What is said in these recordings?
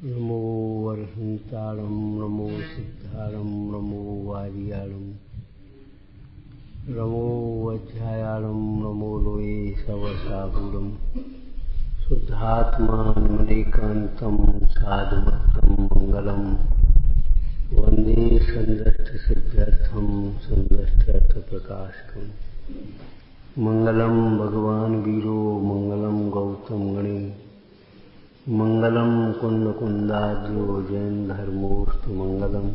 नमो वर्हन्तारं नमो सिद्धारं नमो वारियारं नमो वज्रायारं नमो लोये सवसागुरं शुद्धात्मानमनेकान्तं साधुभक्तं मंगलम वंदे संदष्टसिद्ध्यर्थं संदष्टार्थप्रकाशकम् मंगलम भगवान वीरो मंगलम गौतम गणे मंगलम कुंदकुंदाद्यो जैन धर्मोस्तु मंगलम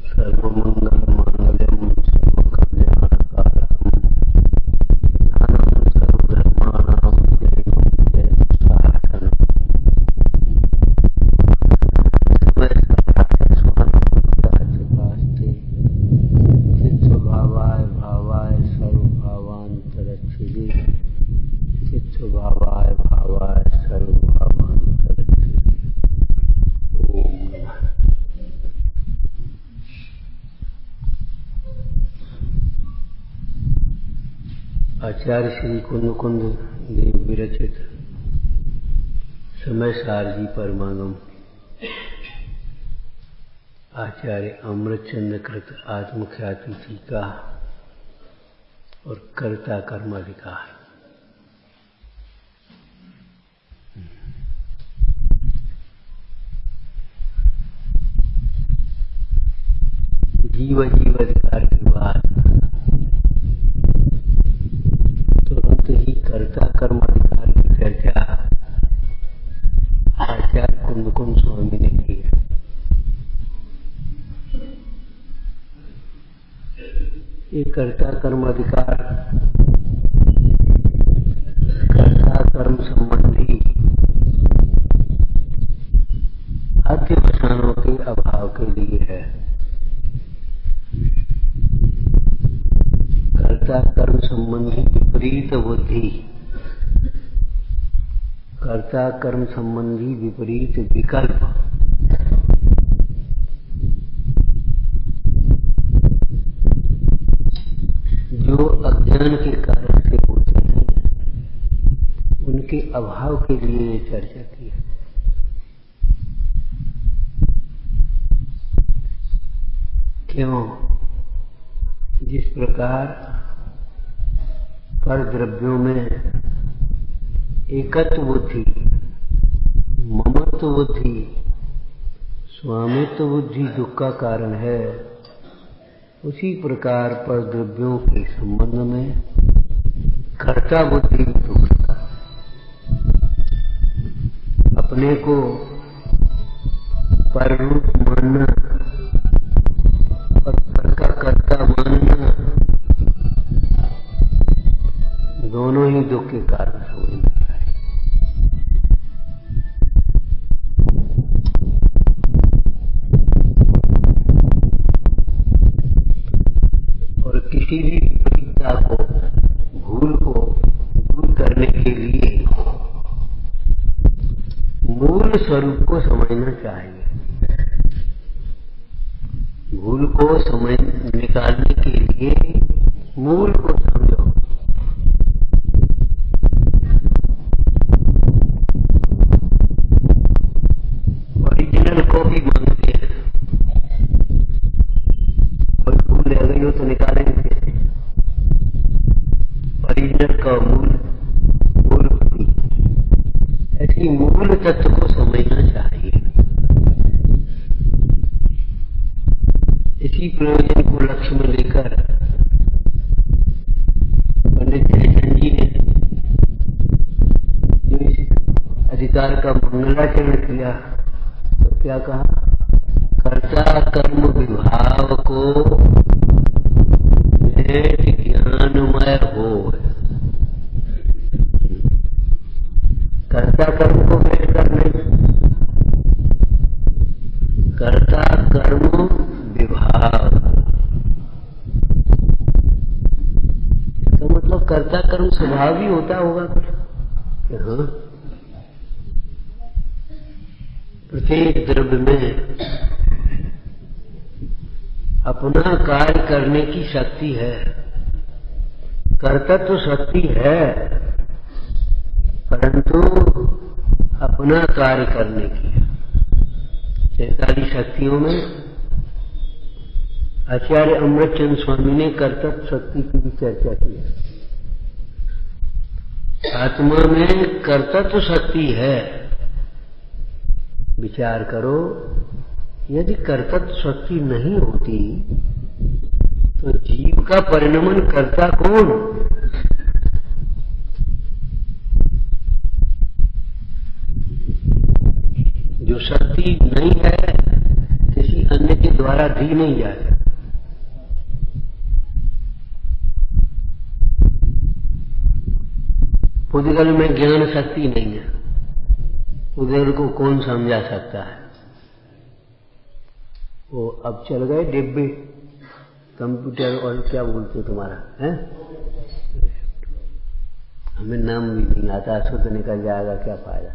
सर्वमंगल मांगल्यम सर्वकल्याणकारकम धनम सर्वधर्माणां जयं जयमुत्साहकम् चित्स्वभावाय भावाय सर्वभावान्तरच्छिदे चित्स्वभावाय भावाय सर्वभावान्तरच्छिदे। ओम नमः। आचार्य श्री कुंद देव विरचित समय सारजी परमागम आचार्य अमृतचंद्र कृत आत्मख्याति टीका और कर्ता कर्माधिकार। जीव अधिकार की बात तुरंत ही कर्ता कर्माधिकार की चर्चा आचार्य कुंद स्वामी ने की। ये कर्ता कर्माधिकार कर्ता कर्म संबंधी अध्यवसानों के अभाव के लिए है। कर्ता कर्म संबंधी विपरीत बुद्धि, कर्ता कर्म संबंधी विपरीत विकल्प जो अज्ञान के कारण से होते हैं उनके अभाव के लिए ये चर्चा की है। क्यों? जिस प्रकार पर द्रव्यों में एकत्व बुद्धि, ममत्व बुद्धि, स्वामित्व बुद्धि दुख का कारण है, उसी प्रकार पर द्रव्यों के संबंध में कर्ता बुद्धि भी दुख का। अपने को पररूप मानना और पर का कर्ता मानना दोनों ही दुख के कारण समझना चाहिए। और किसी भी विपरीतता को, भूल को दूर करने के लिए मूल स्वरूप को समझना चाहिए। भूल को समझ निकालने के लिए मूल को समझो। ओरिजिनल को भी मांगते हैं, कोई भूल रह गई हो तो निकालेंगे कैसे? ओरिजिनल का मूल बुद्धि, ऐसी मूल तत्व को समझना चाहिए। इसी प्रयोजन को लक्ष्य में लेकर पंडित जयचंद जी ने जो इस अधिकार का मंगलाचरण किया तो क्या कहा? कर्ता कर्म विभाव को भेद ज्ञानमय हो। कर्ता कर्म को भेद करने, कर्ता कर्म विभाव, तो मतलब कर्ता कर्म स्वभाव ही होता होगा कुछ। हाँ, प्रत्येक द्रव्य में अपना कार्य करने की शक्ति है, कर्तृत्व शक्ति है, परंतु अपना कार्य करने की है। 43 शक्तियों में आचार्य अमृतचंद स्वामी ने कर्तव्य शक्ति की भी चर्चा की है। आत्मा में कर्तव्य शक्ति है। विचार करो, यदि कर्तव्य शक्ति नहीं होती तो जीव का परिणमन करता कौन? जो शक्ति नहीं है किसी अन्य के द्वारा दी नहीं जा सकती। पुद्गल में ज्ञान शक्ति नहीं है, पुद्गल को कौन समझा सकता है? वो अब चल गए डिब्बे, कंप्यूटर और क्या बोलते तुम्हारा है, हमें नाम भी नहीं आता, शुद्ध निकल जाएगा क्या फायदा।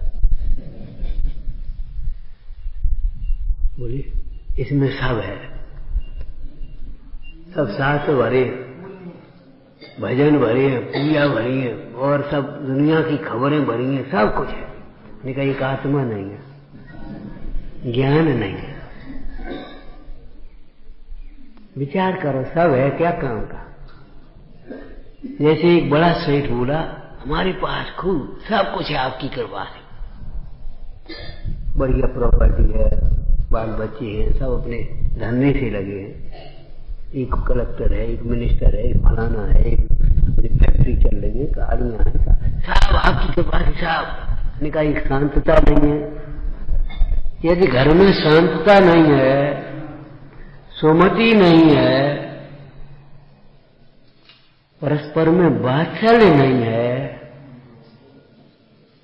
बोलिए, इसमें सब है, सब शास्त्र भरे, भजन भरे हैं, पूजा भरी है और सब दुनिया की खबरें भरी हैं, सब कुछ है। लेकिन एक आत्मा नहीं है, ज्ञान नहीं है। विचार करो, सब है क्या काम का? जैसे एक बड़ा सेठ बोला, हमारे पास खूब सब कुछ है आपकी कृपा से, बढ़िया प्रॉपर्टी है, बाल बच्चे हैं, सब अपने धंधे से लगे हैं, एक कलेक्टर है, एक मिनिस्टर है, एक फलाना है, एक फैक्ट्री चल रही है, गाड़ियां हैं, सब आपकी कृपा से। साहब ने कहा एक शांतता नहीं है। यदि घर में शांतता नहीं है, सुमति नहीं है, परस्पर में वात्सल्य नहीं है,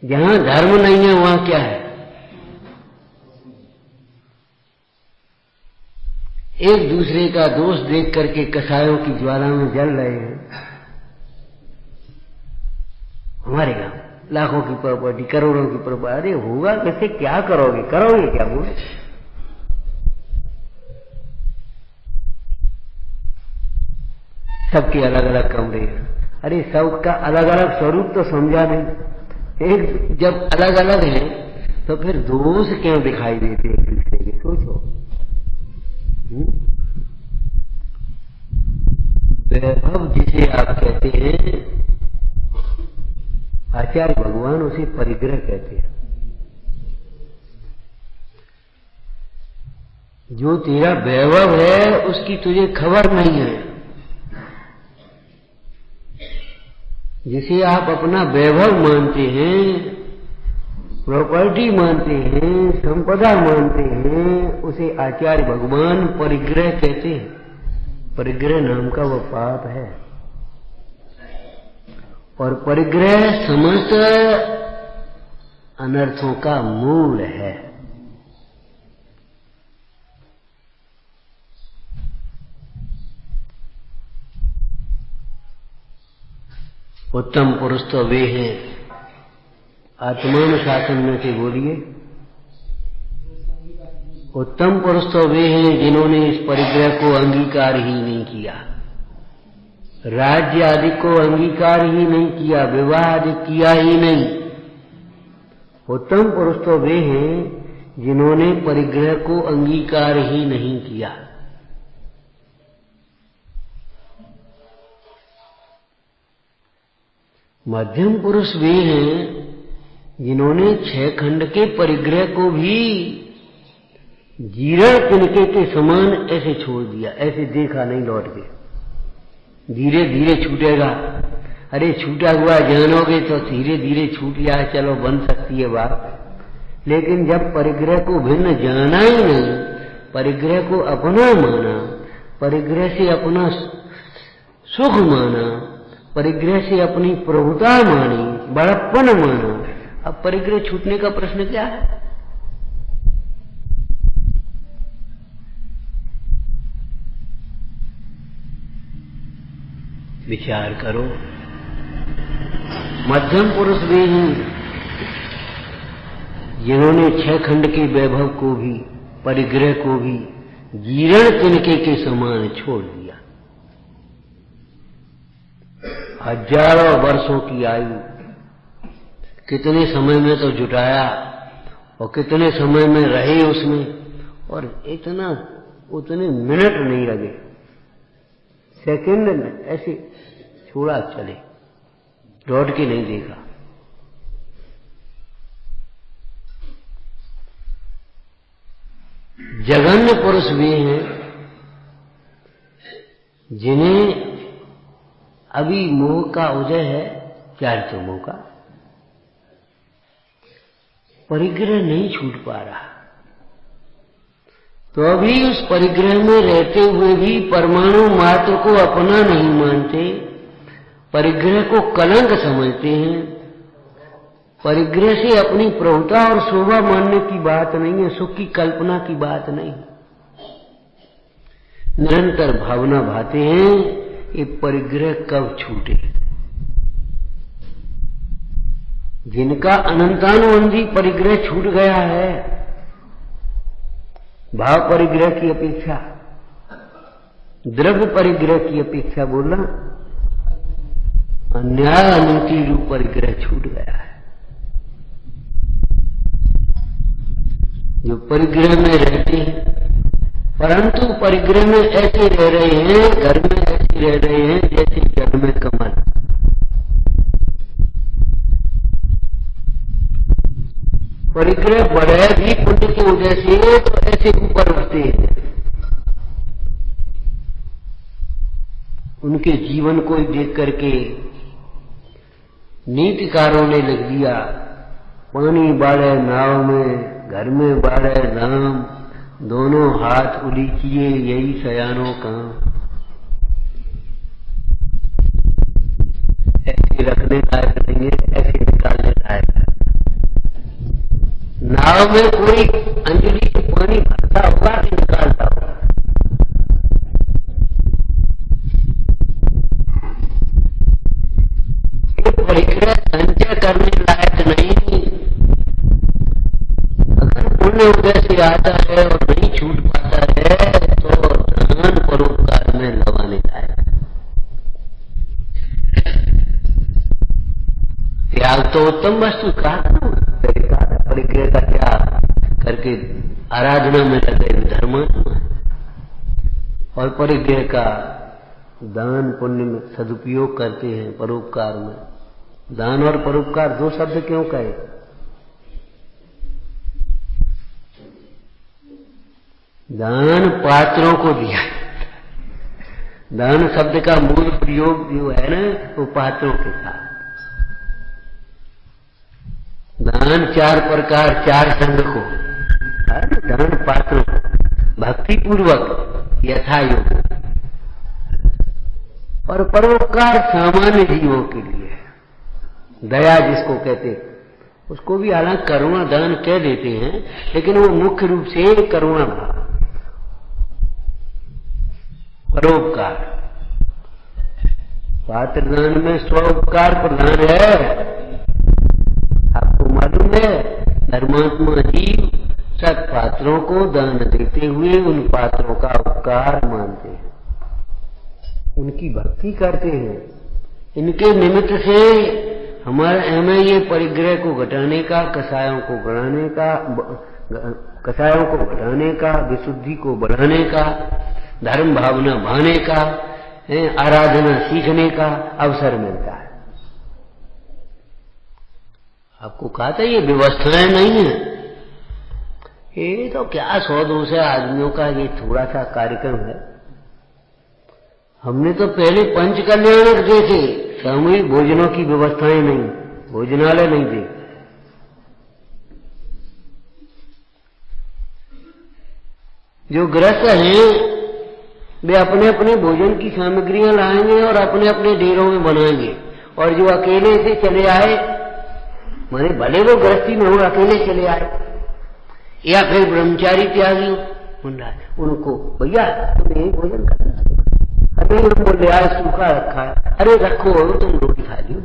जहां धर्म नहीं है वहां क्या है? एक दूसरे का दोष देख करके कसायों की ज्वाला में जल रहे हैं। हमारे गांव लाखों की प्रॉपर्टी, करोड़ों की प्रॉपर्टी, अरे होगा कैसे? क्या करोगे? करोगे क्या? बोले सबके अलग अलग कमरे, अरे सबका अलग अलग स्वरूप तो समझा नहीं। एक जब अलग अलग है तो फिर दोष क्यों दिखाई देते एक दूसरे के? सोचो। वैभव जिसे आप कहते हैं, आचार्य भगवान उसे परिग्रह कहते हैं। जो तेरा वैभव है उसकी तुझे खबर नहीं है। जिसे आप अपना वैभव मानते हैं, प्रॉपर्टी मानते हैं, संपदा मानते हैं, उसे आचार्य भगवान परिग्रह कहते हैं। परिग्रह नाम का वो पाप है, और परिग्रह समस्त अनर्थों का मूल है। उत्तम पुरुष तो वे हैं, आत्मानुशासन में से बोलिए, उत्तम पुरुष तो वे हैं जिन्होंने इस परिग्रह को अंगीकार ही नहीं किया, राज्य आदि को अंगीकार ही नहीं किया, विवाह आदि किया ही नहीं। उत्तम पुरुष तो वे हैं जिन्होंने परिग्रह को अंगीकार ही नहीं किया। मध्यम पुरुष वे हैं जिन्होंने 6 खंड के परिग्रह को भी जीर्ण तिनके के समान ऐसे छोड़ दिया, ऐसे देखा नहीं लौट के, धीरे धीरे छूटेगा। अरे छूटा हुआ जानोगे तो धीरे धीरे छूट जाए, चलो बन सकती है बात। लेकिन जब परिग्रह को भिन्न जाना ही नहीं, परिग्रह को अपना माना, परिग्रह से अपना सुख माना, परिग्रह से अपनी प्रभुता मानी, बड़प्पन माना, अब परिग्रह छूटने का प्रश्न क्या है? विचार करो। मध्यम पुरुष वे हैं जिन्होंने 6 खंड के वैभव को भी, परिग्रह को भी जीर्ण तिनके के समान छोड़ दिया। हजारों वर्षों की आयु कितने समय में तो जुटाया, और कितने समय में रहे उसमें, और इतना उतने मिनट नहीं लगे, सेकंड में ऐसे छोड़ा चले, लौट के नहीं देखा। जघन्य पुरुष वे हैं जिन्हें अभी मोह का उदय है, चारित्र मोह का, परिग्रह नहीं छूट पा रहा, तो अभी उस परिग्रह में रहते हुए भी परमाणु मात्र को अपना नहीं मानते, परिग्रह को कलंक समझते हैं। परिग्रह से अपनी प्रभुता और शोभा मानने की बात नहीं है, सुख की कल्पना की बात नहीं। निरंतर भावना भाते हैं ये परिग्रह कब छूटे। जिनका अनंतानुबंधी परिग्रह छूट गया है, भाव परिग्रह की अपेक्षा, द्रव्य परिग्रह की अपेक्षा बोलना, अन्याय अनूठी रूप परिग्रह छूट गया है। जो परिग्रह में रहते हैं, परंतु परिग्रह में ऐसे रह रहे हैं, घर में ऐसे रह रहे हैं जैसे जल में कमल। परिग्रह बढ़े भी पुण्य के उदय से तो ऐसे ऊपर उठते हैं। उनके जीवन को देख करके नीतिकारों ने लिख दिया, पानी बाढ़े नाव में, घर में बाढ़े राम, दोनों हाथ उलीचिए यही सयानों काम। ऐसे रखने लायक नहीं है, ऐसे निकालने लायक है। नाव में कोई अंजलि से पानी भरता होगा कि निकालता होगा? ये परिग्रह संचय करने लायक नहीं। अगर पुण्य उदय से आता है और नहीं छूट पाता है तो दान परोपकार में लगाने लायक। त्याग तो उत्तम वस्तु कहा, परिग्रह का त्याग करके आराधना में लगे धर्मात्मा, और परिग्रह का दान पुण्य में सदुपयोग करते हैं, परोपकार में। दान और परोपकार दो शब्द क्यों कहे? दान पात्रों को दिया। दान शब्द का मूल प्रयोग जो है ना, वो पात्रों के साथ। दान चार प्रकार, चार संघ को, दान पात्रों को भक्ति पूर्वक यथा योग्य, और परोपकार सामान्य जीवों के लिए, दया जिसको कहते, उसको भी हालांकि करुणा दान कह देते हैं, लेकिन वो मुख्य रूप से करुणा भाव, परोपकार। पात्र दान में स्वोपकार प्रधान है। आपको मालूम है, धर्मात्मा जीव सत पात्रों को दान देते हुए उन पात्रों का उपकार मानते हैं, उनकी भक्ति करते हैं। इनके निमित्त से हमें ये परिग्रह को घटाने का, कसायों को घटाने का, विशुद्धि को बढ़ाने का, धर्म भावना भाने का, आराधना सीखने का अवसर मिलता है। आपको कहा था ये व्यवस्थाएं नहीं है, ये तो क्या 100-200 आदमियों का ये थोड़ा सा कार्यक्रम है। हमने तो पहले पंच कल्याणक देखे, सामूहिक भोजनों की व्यवस्थाएं नहीं, भोजनालय नहीं थे। जो गृहस्थ हैं वे अपने अपने भोजन की सामग्रियां लाएंगे और अपने अपने डेरों में बनाएंगे, और जो अकेले से चले आए, माने भले वो गृहस्थी में हो, अकेले चले आए, या फिर ब्रह्मचारी त्यागी उनको, भैया तुम यही भोजन करना, अरे हम बोले यार सूखा रखा है, अरे रखो तुम रोटी खा लियो।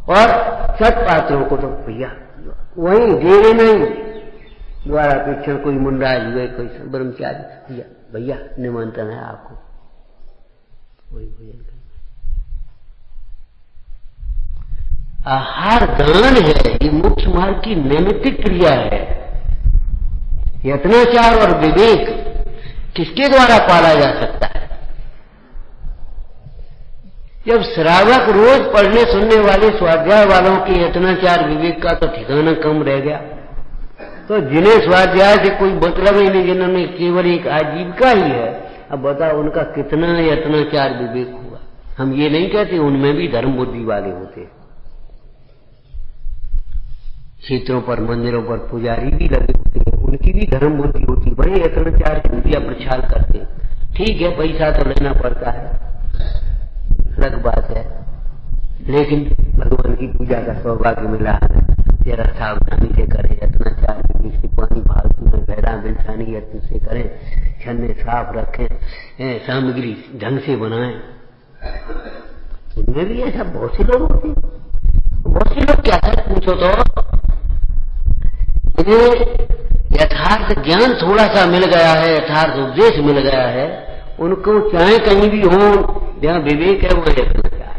और सत पात्रों को तो भैया वही डेरे नहीं, द्वारा पेक्षण कोई मुंडाज हुए, कोई ब्रह्मचारी, भैया भैया निमंत्रण है आपको, वही भोजन करना। आहार दान है, ये मुख्य मार्ग की नैमित्तिक क्रिया है। यत्नाचार और विवेक किसके द्वारा पाला जा सकता है? जब श्रावक रोज पढ़ने सुनने वाले स्वाध्याय वालों के यत्नाचार विवेक का तो ठिकाना कम रह गया, तो जिन्हें स्वाध्याय से कोई मतलब ही नहीं, जिन्होंने केवल एक आजीविका ही है, अब बताओ उनका कितना यत्नाचार विवेक हुआ। हम ये नहीं कहते उनमें भी धर्म बुद्धि वाले होते, क्षेत्रों पर मंदिरों पर पुजारी भी लगे होते हैं, उनकी भी धर्म बुद्धि होती, बड़े यत्नाचार की पूजा प्रचार करते। ठीक है, पैसा तो लेना पड़ता है, अलग बात है, लेकिन भगवान की पूजा का सौभाग्य मिला है, जरा सावधानी से करें, यत्नाचार विवेक से, पानी फालतू में बहरा बिलसानी यत्न से करें, छन्ने साफ रखें, सामग्री ढंग से बनाएं। उनमें भी ऐसा बहुत से लोग होते हैं। बहुत से लोग क्या है पूछो तो इन्हें यथार्थ ज्ञान थोड़ा सा मिल गया है, यथार्थ उपदेश मिल गया है, उनको चाहे कहीं भी हो, जहां विवेक है वो यत्नाचार,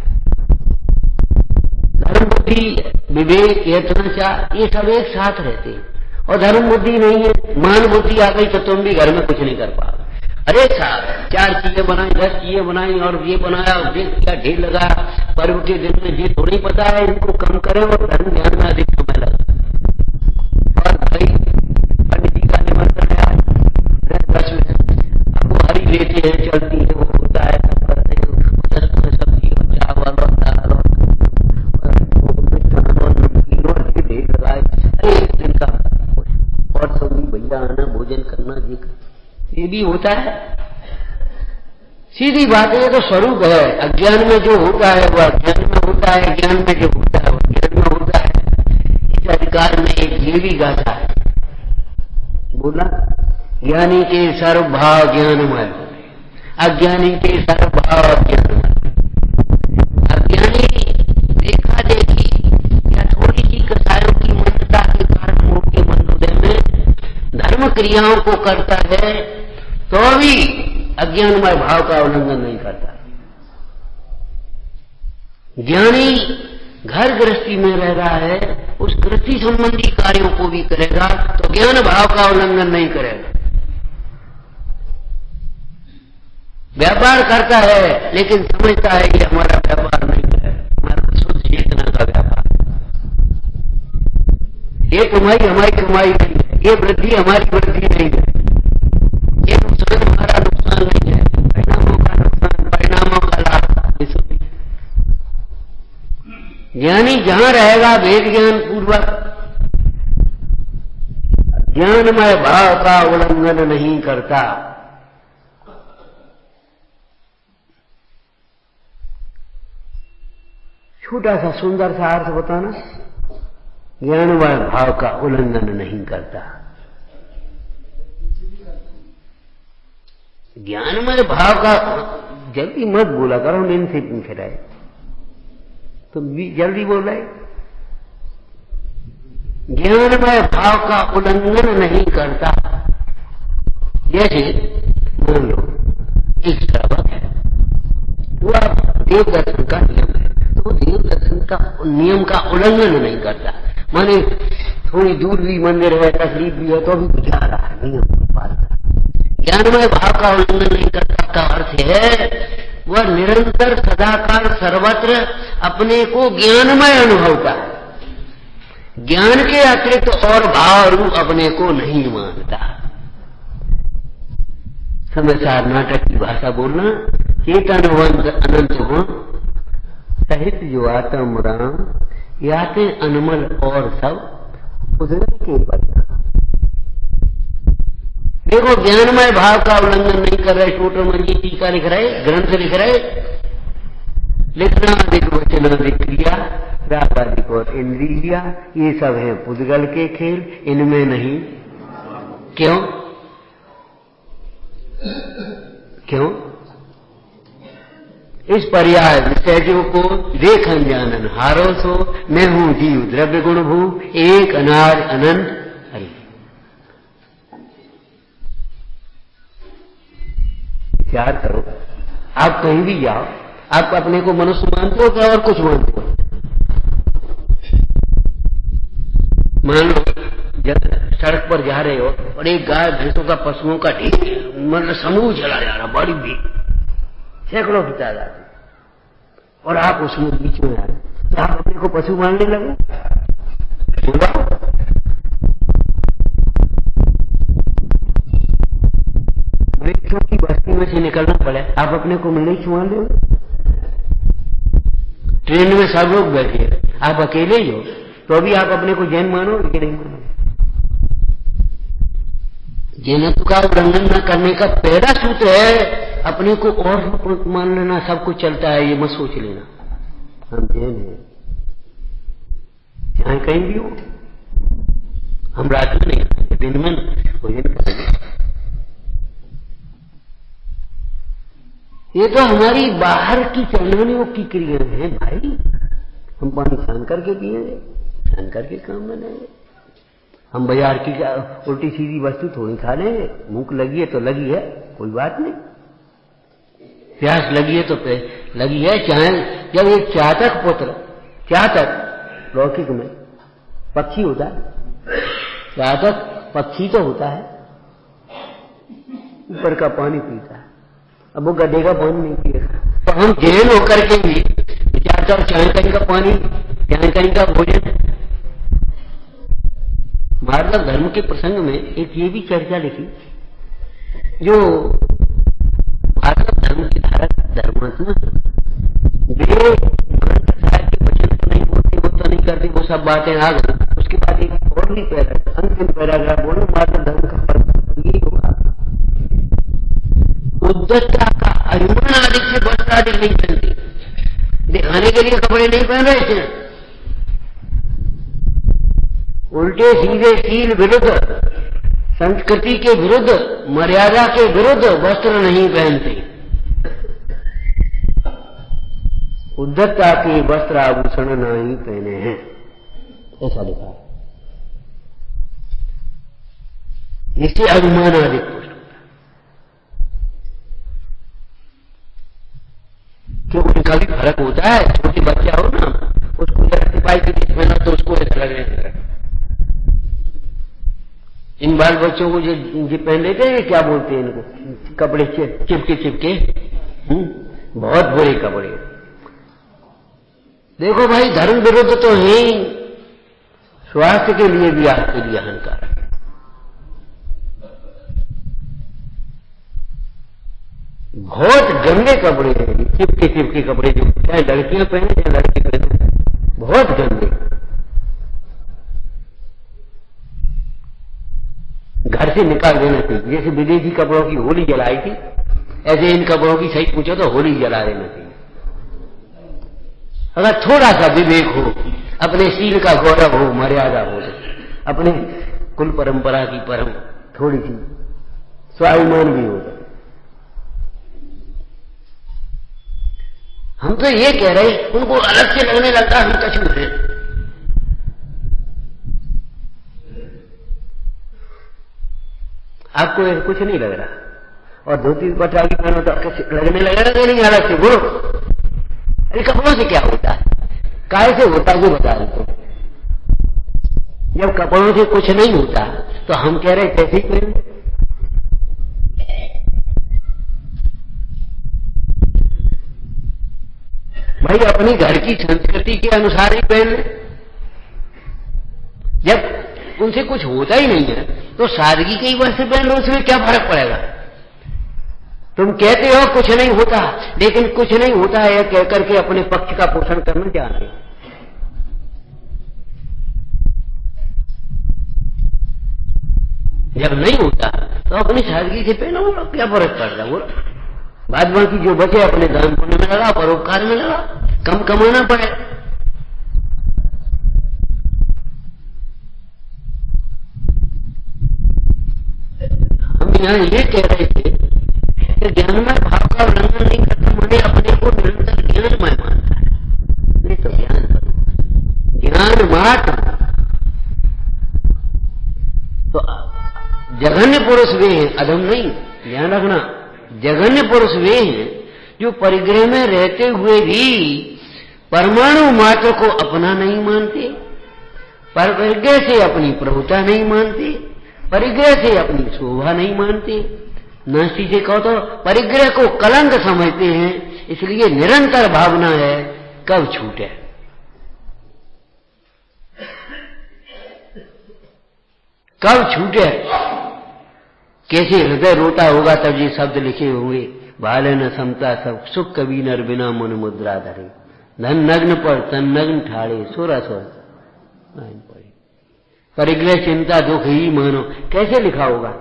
धर्म बुद्धि विवेक यत्नाचार ये सब एक साथ रहते हैं। और धर्म बुद्धि नहीं है, मान बुद्धि आ गई तो तुम भी घर में कुछ नहीं कर पाओ। अरे साहब 4 चीजें बनाई, 10 चीजें बनाई और ये बनाया और देख किया, ढेर लगाया, पर्व के दिन में ये थोड़ी पता है, इनको कम करें और धर्म ध्यान में अधिक समय लगा। और भाई पंडित जी का निमंत्रण है, बस अब वो हरी लेते हैं, चलती है, वो होता है, सब करते हैं, सब्जी और चावल और दाल और मिष्ठान और नमकीन और ढेर लगाए। अरे एक दिन का और सभी भैया आना, भोजन करना, ये भी होता है। सीधी बात है, तो स्वरूप है। अज्ञान में जो होता है वह अज्ञान में होता है, ज्ञान में जो होता है वह ज्ञान में होता है। इस अधिकार में एक ये भी गाथा है, बोला ज्ञानी के सर्वभाव ज्ञानमय, अज्ञानी के सर्वभाव अज्ञानमय। अज्ञानी देखा देखी या थोड़ी सी कसायों की मनता के कारण मोह के मनोदय में धर्म क्रियाओं को करता है, तो भी अज्ञानमय भाव का उल्लंघन नहीं करता। ज्ञानी घर गृहस्थी में रह रहा है, उस गृहस्थी संबंधी कार्यों को भी करेगा तो ज्ञान भाव का उल्लंघन नहीं करेगा। व्यापार करता है लेकिन समझता है कि हमारा व्यापार नहीं है, हमारा शुद्ध चेतना का व्यापार, ये कमाई हमारी कमाई नहीं है, ये वृद्धि हमारी वृद्धि नहीं है, ये नुकसान हमारा नुकसान नहीं है, परिणामों का नुकसान, परिणामों का लाभ। ज्ञानी जहां रहेगा वेद ज्ञान पूर्वक ज्ञानमय भाव का उल्लंघन नहीं करता। छोटा सा सुंदर सा अर्थ बताना, ज्ञानमय भाव का उल्लंघन नहीं करता। ज्ञानमय भाव का जल्दी मत बोला करो, नींद से पूछ रहे तो जल्दी बोल रहे। ज्ञानमय भाव का उल्लंघन नहीं करता। जैसे मान लो एक श्रावक है, वो आप देव दर्शन का नियम है, तो देव दर्शन का नियम का उल्लंघन नहीं करता। माने थोड़ी दूर भी मंदिर है, तकलीफ भी है, तो भी जा रहा है, नियम को पालता। ज्ञानमय भाव का उल्लंघन नहीं करता का अर्थ है वह निरंतर सदाकाल सर्वत्र अपने को ज्ञानमय अनुभवता है, ज्ञान के अतिरिक्त और भाव रूप अपने को नहीं मानता। समझदार नाटक की भाषा बोलना, चेतनवंत अनंत हो सहित जो आत्म राम याते अनमल और सब उधर के परिणाम। देखो ज्ञानमय भाव का उल्लंघन नहीं कर रहे, टोटल मंजी टीका लिख रहे, ग्रंथ लिख रहे, लिखना अधिक वचन अधिक क्रिया, राग और इंद्रिया, ये सब है पुद्गल के खेल, इनमें नहीं। क्यों क्यों? इस पर्याय विषयों को देखन जानन हारो सो, मैं हूं जीव द्रव्य गुण भू, एक अनाज अनंत हरि। विचार करो, आप कहीं भी जाओ, आप अपने को मनुष्य मानते हो क्या और कुछ मानते हो? मान लो जब सड़क पर जा रहे हो और एक गाय भैंसों का पशुओं का ढेर मतलब समूह चला जा रहा, बड़ी भी सैकड़ों की तादाद, और आप उसमें बीच में आ रहे, तो आप अपने को पशु मानने लगे? वृक्षों की बस्ती में से निकलना पड़े, आप अपने को मनुष्य मान लोगे? ट्रेन में सब लोग बैठे, आप अकेले ही हो, तो अभी आप अपने को जैन मानोगे कि नहीं मानोगे? जैनत्व का उल्लंघन न करने का पहला सूत्र है अपने को और मान लेना, सब कुछ चलता है, ये मत सोच लेना हम जैन हैं, चाहे कहीं भी हो। हम रात में नहीं खाएंगे, दिन में भोजन करेंगे। ये तो हमारी बाहर की चलनियों की क्रिया है भाई। हम पानी छान करके पिएंगे, छान करके काम बनाएंगे। हम बाजार की उल्टी सीधी वस्तु थोड़ी खा लेंगे। भूख लगी है तो लगी है, कोई बात नहीं। प्यास लगी है तो लगी है। चाहे जब एक चातक पुत्र, चातक लौकिक में पक्षी होता है, चातक पक्षी तो होता है, ऊपर का पानी पीता है, अब वो गड्ढे का पानी नहीं पिएगा। तो हम जैन होकर के भी चातक चाहे कहीं का पानी, चाहे कहीं का भोजन। मार्गव धर्म के प्रसंग में एक ये भी चर्चा लिखी, जो मार्गव धर्म के धारक धर्मात्मा वे ग्रंथ साहिब के वचन तो नहीं बोलते, वो तो नहीं करते, वो सब बातें आ गई। उसके बाद एक और भी अंतिम पैराग्राफ बोलो, मार्गव धर्म का फल यही होगा, उद्धतता का अभिमान आदि से वस्त्र आदि नहीं पहनते, दिखाने के लिए कपड़े नहीं पहन रहे थे। उल्टे सीधे शील विरुद्ध, संस्कृति के विरुद्ध, मर्यादा के विरुद्ध वस्त्र नहीं पहनते। उद्धतता के वस्त्र आभूषण नहीं पहने हैं, ऐसा लिखा है। इससे अभिमान अधिक पुष्ट होता है। क्यों? उनका भी फर्क होता है। छोटी बच्चा हो ना, उसको जरा सिपाही की ड्रेस पहना तो उसको ऐसा लगने लगता। इन बाल बच्चों को जो पहन लेते हैं, क्या बोलते हैं इनको, कपड़े चिपके चिपके, बहुत बुरे कपड़े। देखो भाई, धर्म विरुद्ध तो है ही, स्वास्थ्य के लिए भी आपके लिए हानिकारक है। बहुत गंदे कपड़े हैं, चिपके चिपके कपड़े, जो चाहे लड़कियां पहने चाहे लड़के पहने, बहुत गंदे। घर से निकाल देना चाहिए। जैसे विदेशी कपड़ों की होली जलाई थी, ऐसे इन कपड़ों की सही पूछो तो होली जला देना चाहिए। अगर थोड़ा सा विवेक हो, अपने शील का गौरव हो, मर्यादा हो, अपने कुल परंपरा की परम थोड़ी सी स्वाभिमान भी हो जाए। हम तो ये कह रहे, उनको अलग से लगने लगता हम कछूत हैं। आपको कुछ नहीं लग रहा, और धोती पटाखी पहनो तो लगने लगेगा कि नहीं अलग से? बोलो, अरे कपड़ों से क्या होता है, काहे से होता है, जो बता रहे तो। जब कपड़ों से कुछ नहीं होता तो हम कह रहे कैसे ही पहने। भाई अपनी घर की संस्कृति के अनुसार ही पहन ले। जब उनसे कुछ होता ही नहीं है तो सादगी के ही वजह से पहन लो, उसमें क्या फर्क पड़ेगा? तुम कहते हो कुछ नहीं होता, लेकिन कुछ नहीं होता है कह करके अपने पक्ष का पोषण करना चाहते। जब नहीं होता तो अपनी सादगी से पहनो, क्या फर्क पड़ता है? वो बाद बाकी जो बचे अपने दान पुण्य में लगा, परोपकार में लगा, कम कमाना पड़े। हम यहां ये कह रहे थे कि ज्ञानमय भाव का उल्लंघन नहीं करता, माने अपने को निरंतर ज्ञानमय मानता है। नहीं तो ज्ञान करो, ज्ञान मात्र। तो जघन्य पुरुष वे हैं, अधम नहीं, ध्यान रखना। जघन्य पुरुष वे हैं जो परिग्रह में रहते हुए भी परमाणु मात्र को अपना नहीं मानते, परिग्रह से अपनी प्रभुता नहीं मानते, परिग्रह से अपनी शोभा नहीं मानते। नास्तिक से कहो तो परिग्रह को कलंक समझते हैं, इसलिए निरंतर भावना है कब छूटे। कब छूटे, कैसे हृदय रोता होगा तब ये शब्द लिखे होंगे, भाले न समता सब सुख कभी नर बिना मन मुद्रा धरे, धन नग्न पर तन नग्न ठाड़े सोरा सो पड़े। परिग्रह चिंता दुख ही मानो, कैसे लिखा होगा?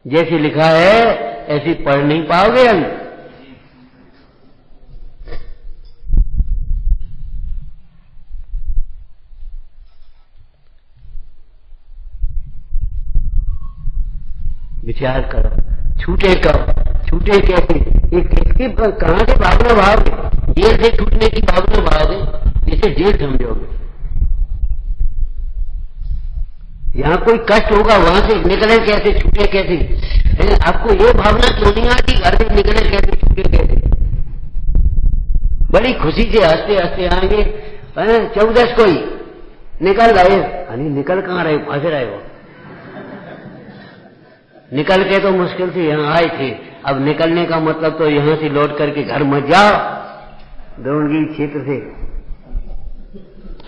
जैसे लिखा है ऐसे पढ़ नहीं पाओगे हम। विचार करो, छूटे कब, छूटे कैसे, ये किसके कहां से भावना भाव है? जेल से छूटने की भावना भाव है, इसे जेल समझोगे। यहां कोई कष्ट होगा वहां से निकले कैसे, छूटे कैसे? आपको ये भावना क्यों नहीं आती घर से निकले कैसे, छूटे कैसे? बड़ी खुशी से हंसते हंसते आएंगे, 14 कोई निकल रहे, अरे निकल कहां रहे, फंस रहे हो। निकल के तो मुश्किल से यहां आए थे, अब निकलने का मतलब तो यहां से लौट करके घर मत जाओ, द्रोणगिरी क्षेत्र से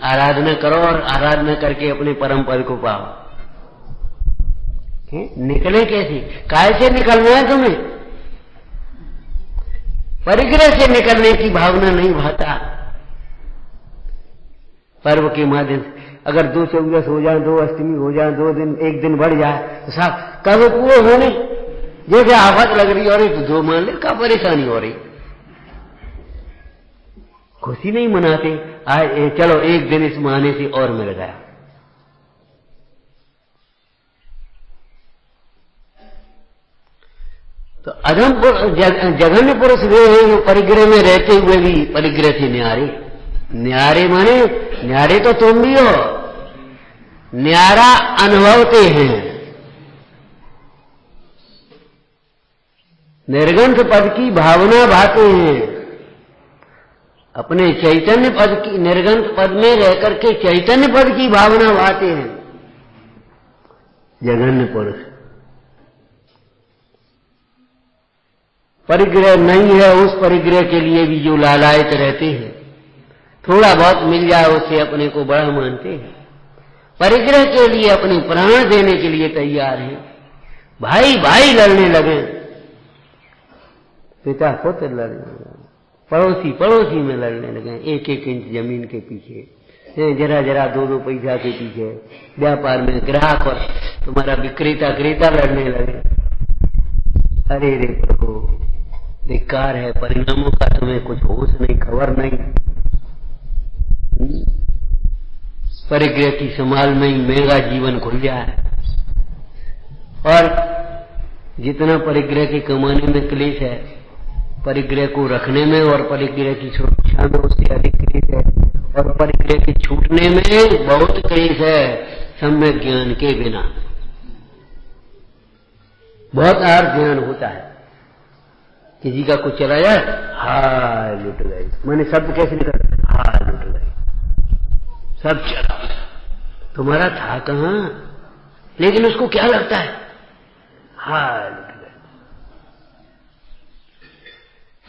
आराधना करो और आराधना करके अपने परम पद को पाओ। निकले कैसे, काय से निकलना है तुम्हें? परिग्रह से निकलने की भावना नहीं भाता। पर्व के माध्यम से अगर 2 14 हो जाए, 2 अष्टमी हो जाए, 2 दिन 1 दिन बढ़ जाए तो साहब कब पूरे होने, जैसे आफत लग रही और तो 2 मान ले, क्या परेशानी हो रही, खुशी नहीं मनाते। आज चलो 1 दिन इस बहाने से और मिल गया। तो अधम जघन्य पुरुष वे हैं जो परिग्रह में रहते हुए भी परिग्रह से न्यारे। न्यारे माने न्यारे तो तुम भी हो, न्यारा अनुभवते हैं। निर्गंथ पद की भावना भाते हैं, अपने चैतन्य पद की, निर्गंथ पद में रह करके चैतन्य पद की भावना भाते हैं जघन्य पुरुष। परिग्रह नहीं है, उस परिग्रह के लिए भी जो लालायित रहते हैं, थोड़ा बहुत मिल जाए उससे अपने को बड़ा मानते हैं। परिग्रह के लिए अपने प्राण देने के लिए तैयार हैं। भाई भाई लड़ने लगे, पिता पुत्र लड़ने लगे, पड़ोसी पड़ोसी में लड़ने लगे, 1-1 इंच जमीन के पीछे, जरा जरा 2-2 पैसा के पीछे, व्यापार में ग्राहक और तुम्हारा विक्रेता क्रेता लड़ने लगे। अरे रे प्रभु, धिक्कार है, परिणामों का तुम्हें कुछ होश नहीं, खबर नहीं। परिग्रह की संभाल में ही मेरा जीवन खुल जाए, और जितना परिग्रह के कमाने में क्लेश है, परिग्रह को रखने में और परिग्रह की सुरक्षा में उससे अधिक क्लेश है, और परिग्रह के छूटने में बहुत क्लेश है सम्यक ज्ञान के बिना। बहुत आर ज्ञान होता है, किसी का कुछ चला जाए, हाय लुट गए, मैंने शब्द कैसे निकल, हाय लुट गए, सब चला, तुम्हारा था कहां, लेकिन उसको क्या लगता है, हाय लुट गए।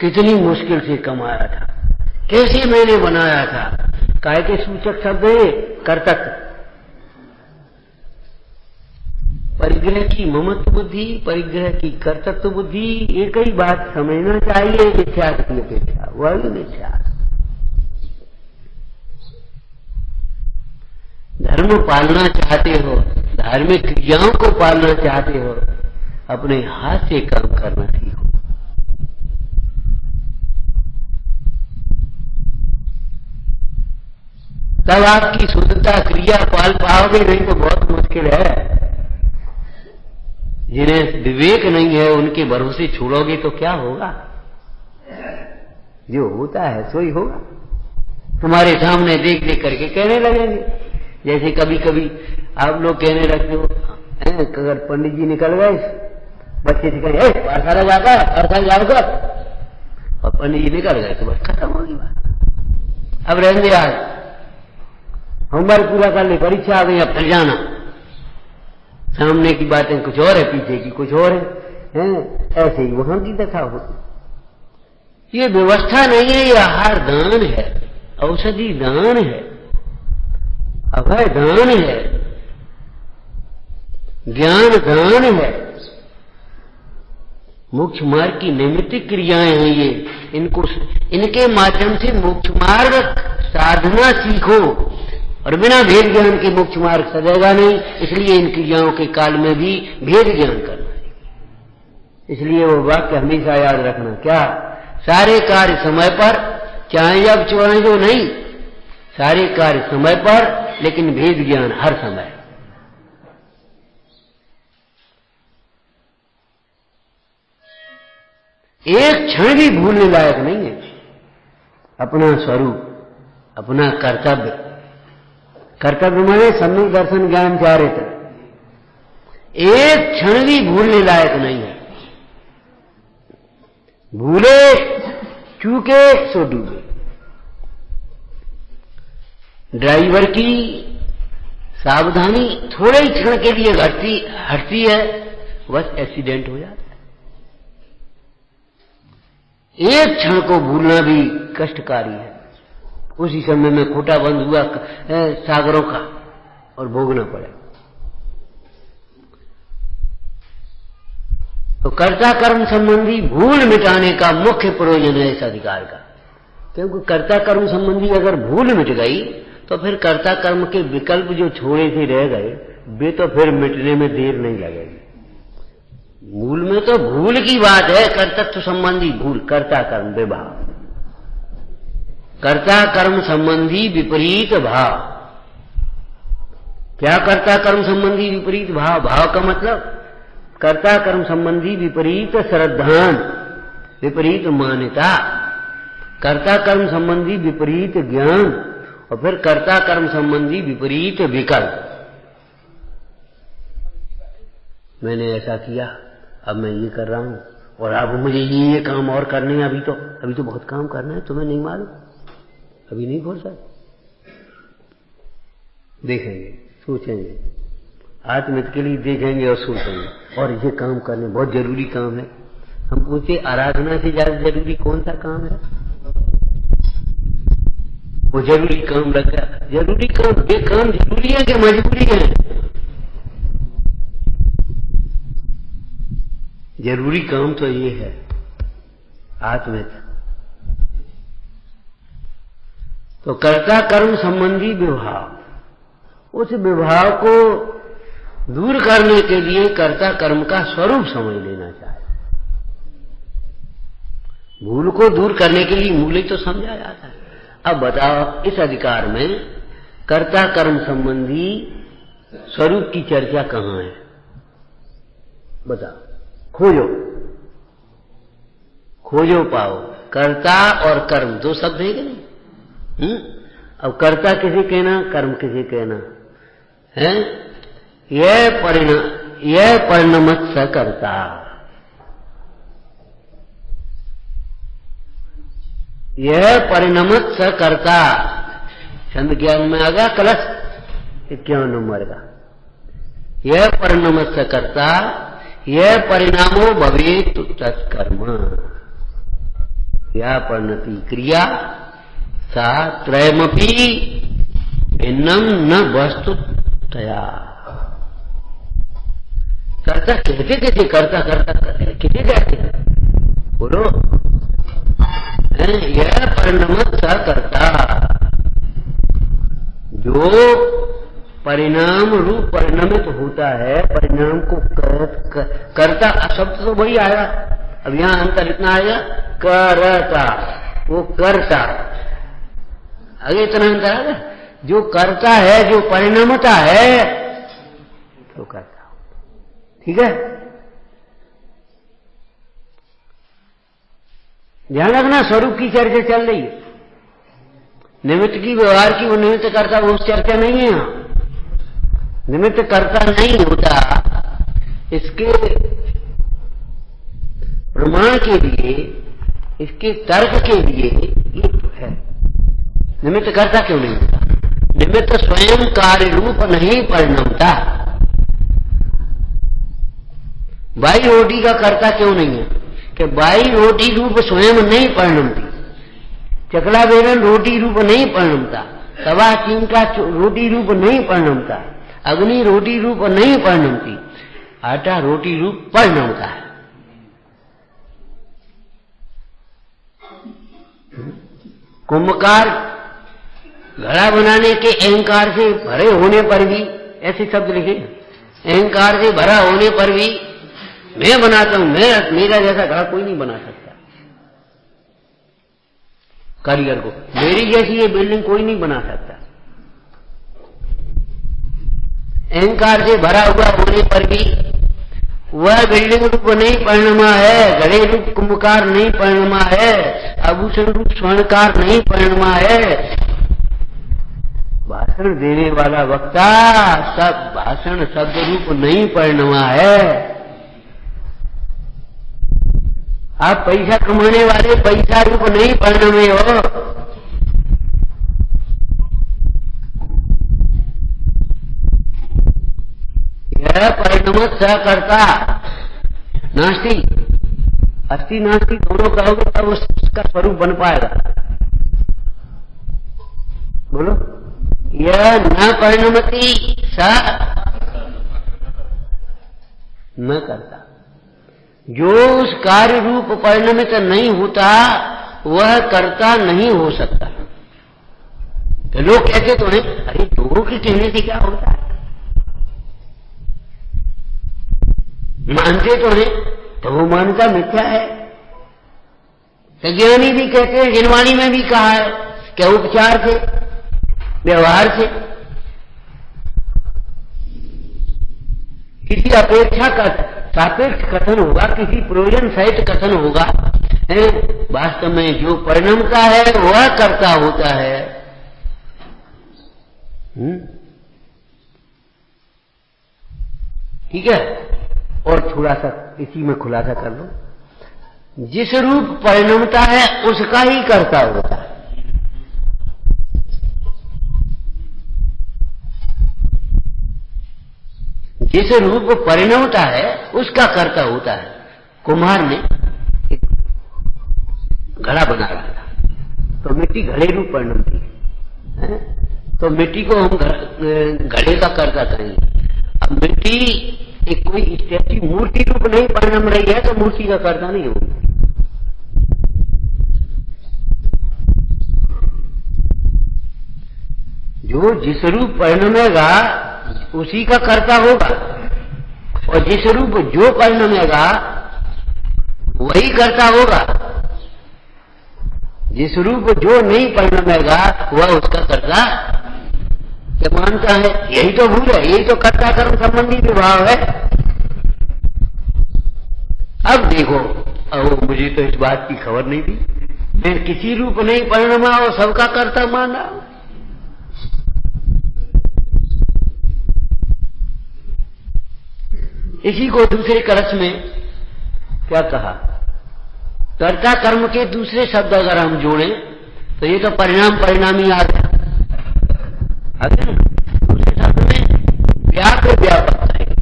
कितनी मुश्किल से कमाया था, कैसे मैंने बनाया था, काय के सूचक शब्द है कर्तक। परिग्रह की ममत्व बुद्धि, परिग्रह की कर्तत्व बुद्धि, एक ही बात समझना चाहिए मिथ्या की अपेक्षा, वह भी मिथ्या। धर्म पालना चाहते हो, धार्मिक क्रियाओं को पालना चाहते हो, अपने हाथ से काम करना सीखो। तब आपकी शुद्धता क्रिया पाल पाओगे, नहीं तो बहुत मुश्किल है। जिन्हें विवेक नहीं है उनके भरोसे छोड़ोगे तो क्या होगा, जो होता है सो ही होगा। तुम्हारे सामने देख देख करके कहने लगेंगे, जैसे कभी कभी आप लोग कहने लगते हो, अगर पंडित जी निकल गए, बच्चे से कहें पाठशाला जाकर पाठशाला जाकर, और पंडित जी निकल गए तो बस खत्म होगी बात। अब रहने आज होमवर्क पूरा कर ले, परीक्षा आ गई, अब फिर जाना, सामने की बातें कुछ और है, पीछे की कुछ और है, ऐसे ही वहां की कथा होती। ये व्यवस्था नहीं है, ये आहार दान है, औषधि दान है, अभय दान है, ज्ञान दान है। मोक्ष मार्ग की नैमित्तिक क्रियाएं हैं ये। इनके माध्यम से मोक्ष मार्ग साधना सीखो, और बिना भेद ज्ञान के मोक्ष मार्ग सदेगा नहीं। इसलिए इन क्रियाओं के काल में भी भेद ज्ञान करना है। इसलिए वो वाक्य हमेशा याद रखना, क्या? सारे कार्य समय पर, चाहे जब चाहे जो नहीं, सारे कार्य समय पर, लेकिन भेद ज्ञान हर समय। एक क्षण भी भूलने लायक नहीं है अपना स्वरूप, अपना कर्तव्य। कर्तव्य माने सम्यक दर्शन ज्ञान चारित्र, एक क्षण भी भूलने लायक नहीं है। भूले चूके सो डूबे। ड्राइवर की सावधानी थोड़े ही क्षण के लिए हटती है, बस एक्सीडेंट हो जाता है। एक क्षण को भूलना भी कष्टकारी है। उसी समय में खोटा बंद हुआ सागरों का और भोगना पड़े। तो कर्ता कर्म संबंधी भूल मिटाने का मुख्य प्रयोजन है इस अधिकार का। क्योंकि कर्ता कर्म संबंधी अगर भूल मिट गई तो फिर कर्ता कर्म के विकल्प जो छोड़े थे रह गए, वे तो फिर मिटने में देर नहीं लगेगी। मूल में तो भूल की बात है, कर्तृत्व संबंधी भूल, कर्ता कर्म विभाव, कर्ता कर्म संबंधी विपरीत भाव। क्या कर्ता कर्म संबंधी विपरीत भाव? भाव का मतलब कर्ता कर्म संबंधी विपरीत श्रद्धान, विपरीत मान्यता, कर्ता कर्म संबंधी विपरीत ज्ञान, और फिर कर्ता कर्म संबंधी विपरीत विकल्प। मैंने ऐसा किया, अब मैं ये कर रहा हूं, और अब मुझे ये काम और करने हैं। अभी तो बहुत काम करना है, तुम्हें नहीं मालूम, अभी नहीं फुर्सत। देखेंगे, सोचेंगे, आत्महित के लिए देखेंगे और सोचेंगे, और ये काम करने बहुत जरूरी काम है। हम पूछते आराधना से ज्यादा जरूरी कौन सा काम है? वो जरूरी काम रखा। जरूरी काम, ये काम जरूरी है कि मजबूरी है? जरूरी काम तो ये है आत्महित। तो कर्ता कर्म संबंधी विभाव, उस विभाव को दूर करने के लिए कर्ता कर्म का स्वरूप समझ लेना चाहिए। भूल को दूर करने के लिए मूल ही तो समझा जाता है। अब बताओ, इस अधिकार में कर्ता कर्म संबंधी स्वरूप की चर्चा कहां है? बताओ, खोजो पाओ। कर्ता और कर्म दो शब्द है कि नहीं? अब कर्ता किसे कहना, कर्म किसे कहना है? यह परिणमत स कर्ता, यह परिणमत स कर्ता। छंद ज्ञान में आ गया कलश 51 नंबर का। यह परिणमत स कर्ता, यह परिणामो भवेत तत्कर्म। या परिणति क्रिया सा त्रयमपि भिन्नम न वस्तु तया। कर्ता कैसे कैसे कर्ता किसे कहते हैं? बोलो। यह परिणमत स कर्ता, जो परिणाम रूप परिणमित होता है, परिणाम को करता। शब्द तो वही आया, अब यहां अंतर इतना आएगा, करता, वो करता, आगे इतना अंतर आएगा। जो करता है, जो परिणमता है, तो करता। ठीक है, ध्यान रखना, स्वरूप की चर्चा चल रही है। निमित्त की व्यवहार की वो निमित्त करता, वो चर्चा नहीं है यहां। निमित्त कर्ता नहीं होता, इसके प्रमाण के लिए, इसके तर्क के लिए ये है। निमित्त कर्ता क्यों नहीं होता? निमित्त स्वयं कार्य रूप नहीं परिणमता। बाई रोटी का कर्ता क्यों नहीं है? कि बाई रोटी रूप स्वयं नहीं परिणमती, चकला बेलन रोटी रूप नहीं परिणमता, तवा चिमटा रोटी रूप नहीं परिणमता, अग्नि रोटी रूप नहीं परिणमती, आटा रोटी रूप परिणमता है। कुंभकार घड़ा बनाने के अहंकार से भरे होने पर भी, ऐसे शब्द लिखे, अहंकार से भरा होने पर भी मैं बनाता हूं, मेरा जैसा घड़ा कोई नहीं बना सकता। कारीगर को मेरी जैसी ये बिल्डिंग कोई नहीं बना सकता। अहंकार से भरा हुआ होने पर भी वह बिल्डिंग रूप नहीं परिणमा है, घड़े रूप कुंभकार नहीं परिणमा है, आभूषण रूप स्वर्णकार नहीं परिणमा है। भाषण देने वाला वक्ता सब भाषण शब्द रूप नहीं परिणमा है। आप पैसा कमाने वाले पैसा रूप नहीं परिणमे हो। यह परिणमत सहकर्ता नास्ति, अस्थि नास्ति दोनों कहोगे तब उसका स्वरूप बन पाएगा। बोलो, यह न परिणमति स न करता। जो उस कार्य रूप परिणमित नहीं होता वह कर्ता नहीं हो सकता। तो लोग कहते तो हैं, अरे लोगों के कहने से क्या होता है, मानते तो हैं, तो वो मानता मिथ्या है। तो ज्ञानी भी कहते हैं, जिनवाणी में भी कहा है कि उपचार से, व्यवहार से, किसी अपेक्षा का सापेक्ष कथन होगा, किसी प्रयोजन सहित कथन होगा। वास्तव में जो परिणमता है वह कर्ता होता है। ठीक है। और थोड़ा सा इसी में खुलासा कर लो, जिस रूप परिणमता है उसका ही कर्ता होता है। जिस रूप परिणमता है उसका कर्ता होता है। कुम्हार ने एक घड़ा बना रहा था, तो मिट्टी घड़े रूप परिणमती है, तो मिट्टी को हम घड़े का कर्ता कहेंगे। अब मिट्टी एक कोई स्टैच्यू मूर्ति रूप नहीं परिणम रही है तो मूर्ति का कर्ता नहीं होगी। जो जिस रूप परिणमेगा उसी का कर्ता होगा, और जिस रूप जो परिणमेगा वही कर्ता होगा। जिस रूप जो नहीं परिणमेगा वह उसका कर्ता क्या मानता है। यही तो भूल है, यही तो कर्ता कर्म संबंधी विभाव है। अब देखो, अब मुझे तो इस बात की खबर नहीं थी, मैं किसी रूप नहीं परिणमा और सबका कर्ता मान रहा हूं। इसी को दूसरे कलश में क्या कहा, कर्ता कर्म के दूसरे शब्द अगर हम जोड़ें तो ये तो परिणाम परिणामी आ गया। दूसरे शब्द में व्याप्य व्यापक कहेंगे।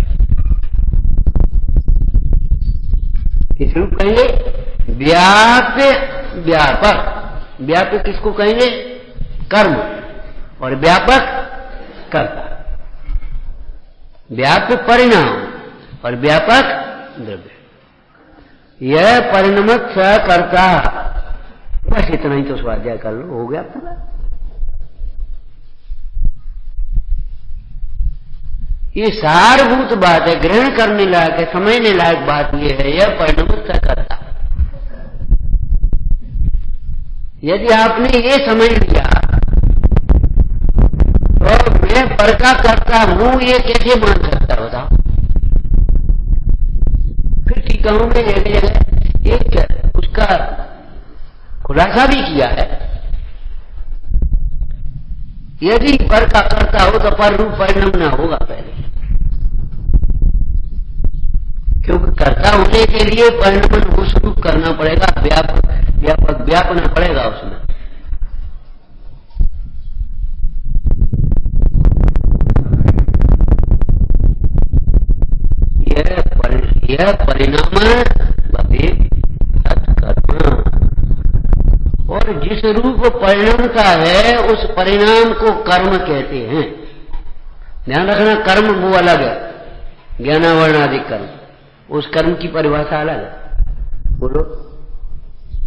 किस रूप कहेंगे? व्याप्य व्यापक। व्याप्य किसको कहेंगे? कर्म, और व्यापक कर्ता। व्याप्य परिणाम और व्यापक द्रव्य। यह परिणमत सकर्ता। बस इतना ही तो स्वाध्याय कर लो, हो गया पूरा। ये सारभूत बात है, ग्रहण करने लायक है, समझने लायक बात यह है, यह परिणमत सकर्ता। यदि आपने ये समझ लिया तो मैं पर का कर्ता हूं ये कैसे मान सकता, बताओ। फिर टीकाओं में जगह जगह एक उसका खुलासा भी किया है। यदि पर का कर्ता हो तो पर रूप परिणाम न होगा पहले, क्योंकि कर्ता होने के लिए परिणाम को स्वरूप करना पड़ेगा, व्यापक व्यापना पड़ेगा उसमें। यह परिणाम भवेत् सत्कर्म। और जिस रूप परिणाम का है उस परिणाम को कर्म कहते हैं। ध्यान रखना, कर्म वो अलग है, ज्ञानावरणादि कर्म, उस कर्म की परिभाषा अलग है। बोलो,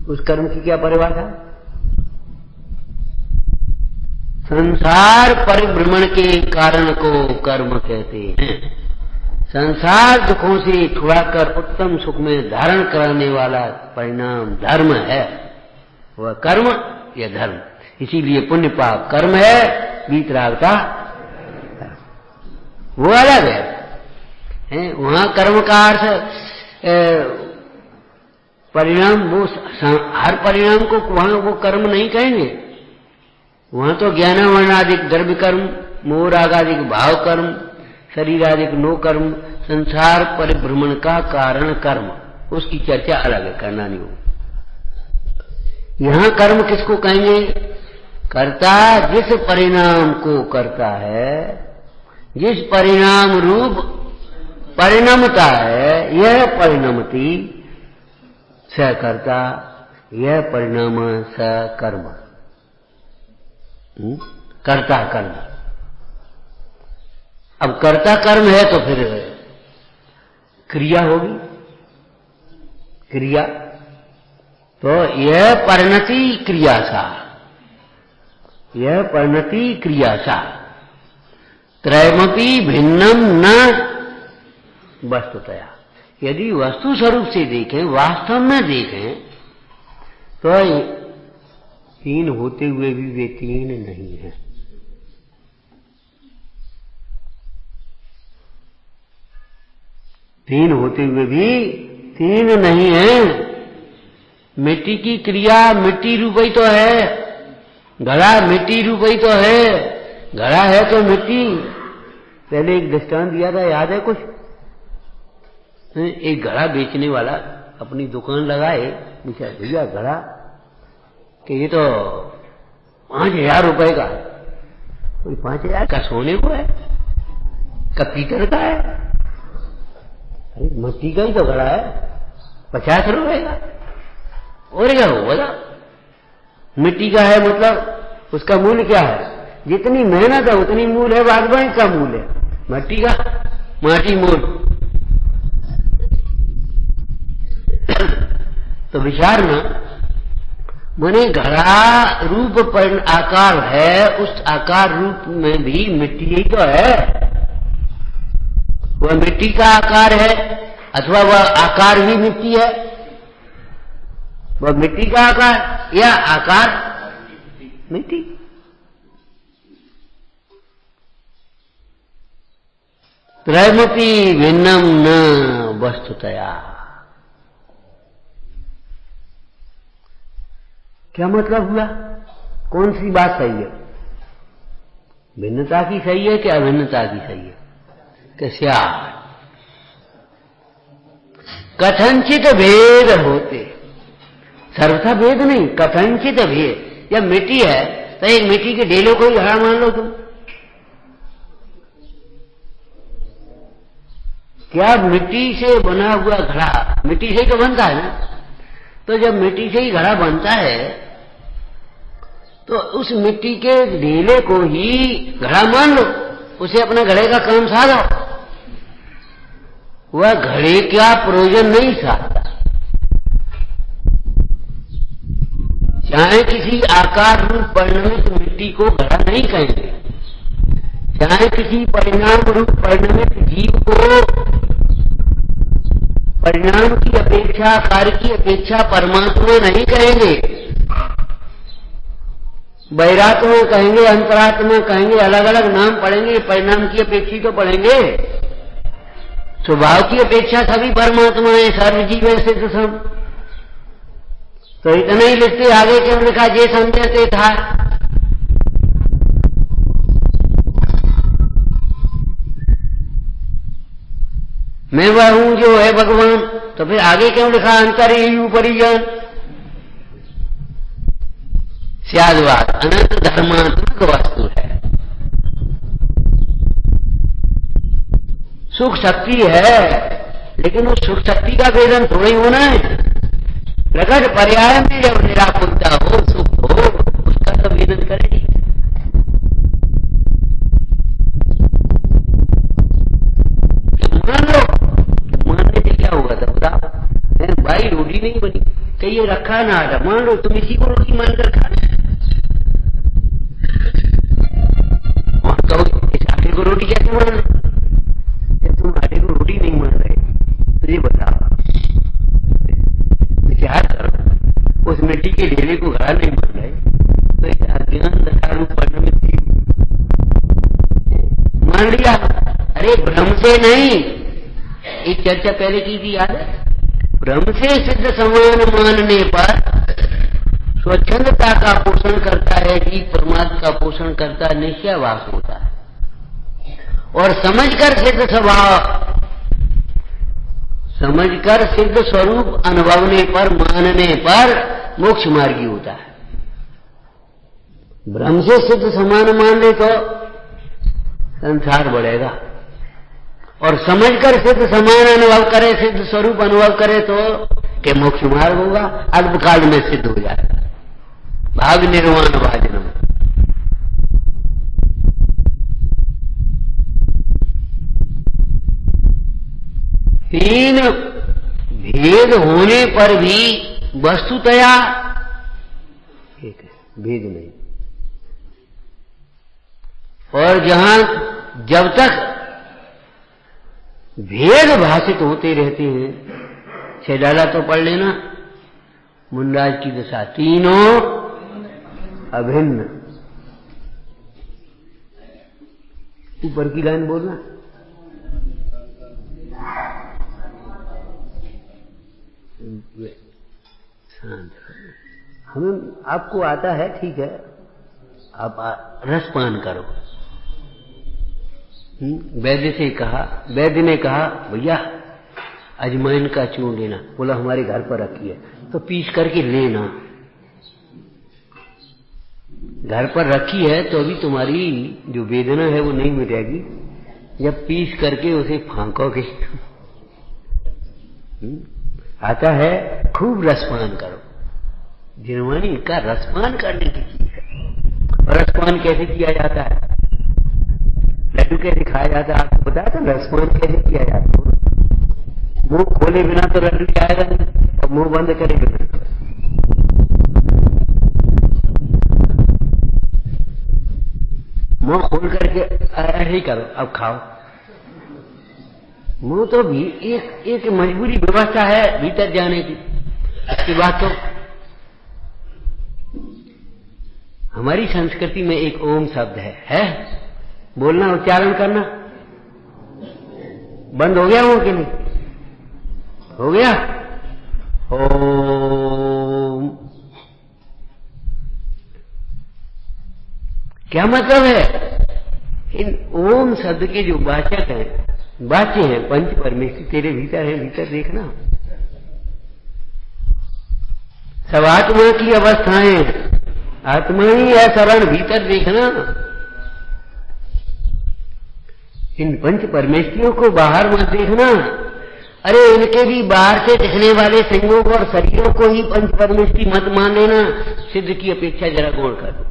उस कर्म की क्या परिभाषा? संसार परिभ्रमण के कारण को कर्म कहते हैं। संसार दुखों से छुड़ाकर उत्तम सुख में धारण कराने वाला परिणाम धर्म है। वह कर्म या धर्म, इसीलिए पुण्य पाप कर्म है, वीतराग का वो अलग है। वहां कर्म का अर्थ परिणाम, वो हर परिणाम को वहां वो कर्म नहीं कहेंगे। वहां तो ज्ञानावरणादिक द्रव्य कर्म, मोह रागादिक भाव कर्म, शरीरादिक नो कर्म, संसार परिभ्रमण का कारण कर्म, उसकी चर्चा अलग है, करना नहीं हो। यहां कर्म किसको कहेंगे? कर्ता जिस परिणाम को करता है, जिस परिणाम रूप परिणमता है, यह परिणमति स कर्ता, यह परिणाम स कर्म। कर्ता कर्म। अब कर्ता कर्म है तो फिर क्रिया होगी, क्रिया तो यह परिणति क्रियासा, यह परिणति क्रियासा। त्रयमपि भिन्नम न वस्तुतया। यदि वस्तु स्वरूप से देखें, वास्तव में देखें, तो तीन होते हुए भी वे तीन नहीं है। तीन होते हुए भी तीन नहीं है। मिट्टी की क्रिया मिट्टी रूपी तो है, घड़ा मिट्टी रूपी तो है, घड़ा है तो मिट्टी। पहले एक दृष्टांत दिया था, याद है कुछ? एक घड़ा बेचने वाला अपनी दुकान लगाए, पूछा भैया घड़ा कि ये तो 5,000 रुपए का है। कोई 5,000 का सोने को है, का पीतल का है? अरे मिट्टी का ही तो घड़ा है, 50 रुपए का। और क्या होगा? मिट्टी का है मतलब उसका मूल्य क्या है? जितनी मेहनत है उतनी मूल्य है, बागवानी का मूल्य है। मिट्टी का माटी मूल। तो विचार ना, माने घड़ा रूप आकार है, उस आकार रूप में भी मिट्टी ही तो है। वह मिट्टी का आकार है अथवा वह आकार ही मिट्टी है? वह मिट्टी का आकार या आकार मिट्टी? त्रयमपि भिन्नम न वस्तुतया। क्या मतलब हुआ? कौन सी बात सही है? भिन्नता की सही है कि अभिन्नता की सही है? क्या कथनचित भेद होते, सर्वथा भेद नहीं, कथनचित भेद। जब मिट्टी है तो एक मिट्टी के ढेलों को ही घड़ा मान लो तुम। क्या मिट्टी से बना हुआ घड़ा, मिट्टी से ही तो बनता है ना? तो जब मिट्टी से ही घड़ा बनता है तो उस मिट्टी के ढेले को ही घड़ा मान लो, उसे अपने घड़े का काम साधो। वह घड़े का प्रयोजन नहीं साधता। चाहे किसी आकार रूप परिणमित मिट्टी को घड़ा नहीं कहेंगे, चाहे किसी परिणाम रूप परिणमित जीव को परिणाम की अपेक्षा, कार्य की अपेक्षा परमात्मा नहीं कहेंगे। बहिरात्मा कहेंगे, अंतरात्मा कहेंगे, अलग अलग नाम पढ़ेंगे, परिणाम की अपेक्षा तो पढ़ेंगे। स्वभाव की अपेक्षा सभी परमात्मा है, सर्वजीव है, सिद्ध सम। तो इतना ही लिखते आगे क्यों लिखा? जे समझते था। मैं वह हूं जो है भगवान, तो फिर आगे क्यों लिखा? अंतरी ऊपरी ज्ञान स्याद्वाद अनंत धर्मात्मक वस्तु है। सुख शक्ति है, लेकिन उस सुख शक्ति का वेदन थोड़ा ही होना है। प्रकट पर्याय में जब निराकुलता हो, सुख हो, उसका तो वेदन करेगी। मान लो, मानने से क्या होगा था बताओ? भाई रोटी नहीं बनी, कहिए रखा ना आता, मान लो तुम इसी को रोटी मानकर खा रहे और कहो इस आटे को रोटी कैसे मान रहे? तुम आटे को रोटी नहीं मान रहे, मुझे बताओ विचार करो। उस मिट्टी के ढेरे को घड़ा नहीं मान रहे तो एक अज्ञान दशा रूप परिणमित थी, मान लिया। अरे भ्रम से नहीं, एक चर्चा पहले की थी याद है? भ्रम से सिद्ध समान मानने पर स्वच्छंदता का पोषण करता है, जीव परमात्मा का पोषण करता है, निश्चयवास होता है। और समझकर सिद्ध स्वभाव, समझकर सिद्ध स्वरूप अनुभवने पर, मानने पर मोक्ष मार्गी होता है। भ्रम से सिद्ध समान मान ले तो संसार बढ़ेगा, और समझकर सिद्ध समान अनुभव करे, सिद्ध स्वरूप अनुभव करे तो के मोक्ष मार्ग होगा, अल्पकाल में सिद्ध हो जाएगा। भाग निर्वाण भाजनम। तीन भेद होने पर भी वस्तुतया एक है, भेद नहीं। और जहां जब तक भेद भाषित होते रहते हैं, छेडाला तो पढ़ लेना, मुंडराज की दशा, तीनों अभिन्न। ऊपर की लाइन बोलना, शांत। हमें आपको आता है ठीक है, आप रसपान करो। वैद्य ने कहा भैया अजवाइन का चूर्ण लेना, बोला हमारे घर पर रखी है, तो पीस करके लेना। घर पर रखी है तो अभी तुम्हारी जो वेदना है वो नहीं मिटेगी, जब पीस करके उसे फांकोगे। आता है खूब रसपान करो, जिनवानी का रसपान करने की चीज है। और रसपान कैसे किया जाता है? लड्डू कैसे खाया जाता है आपको बताया था? रसपान कैसे किया जाता है? मुंह खोले बिना तो लड्डू जाएगा नहीं, और मुंह बंद करे बिना। मुंह खोल करके ऐसे ही करो, अब खाओ। मुंह तो भी एक मजबूरी व्यवस्था है भीतर जाने की। इसकी बात तो हमारी संस्कृति में एक ओम शब्द है? बोलना, उच्चारण करना बंद हो गया हो कि नहीं हो गया? ओम क्या मतलब है? इन ओम शब्द के जो वाचक हैं, वाच्य हैं, पंच परमेश्वर तेरे भीतर है, भीतर देखना। सब आत्मा की अवस्थाएं, आत्मा ही है शरण, भीतर देखना। इन पंच परमेश्वरियों को बाहर मत देखना। अरे इनके भी बाहर से दिखने वाले सिंगों को और शरीरों को ही पंच परमेश्वरी मत मान लेना। सिद्ध की अपेक्षा जरा गौर कर दो,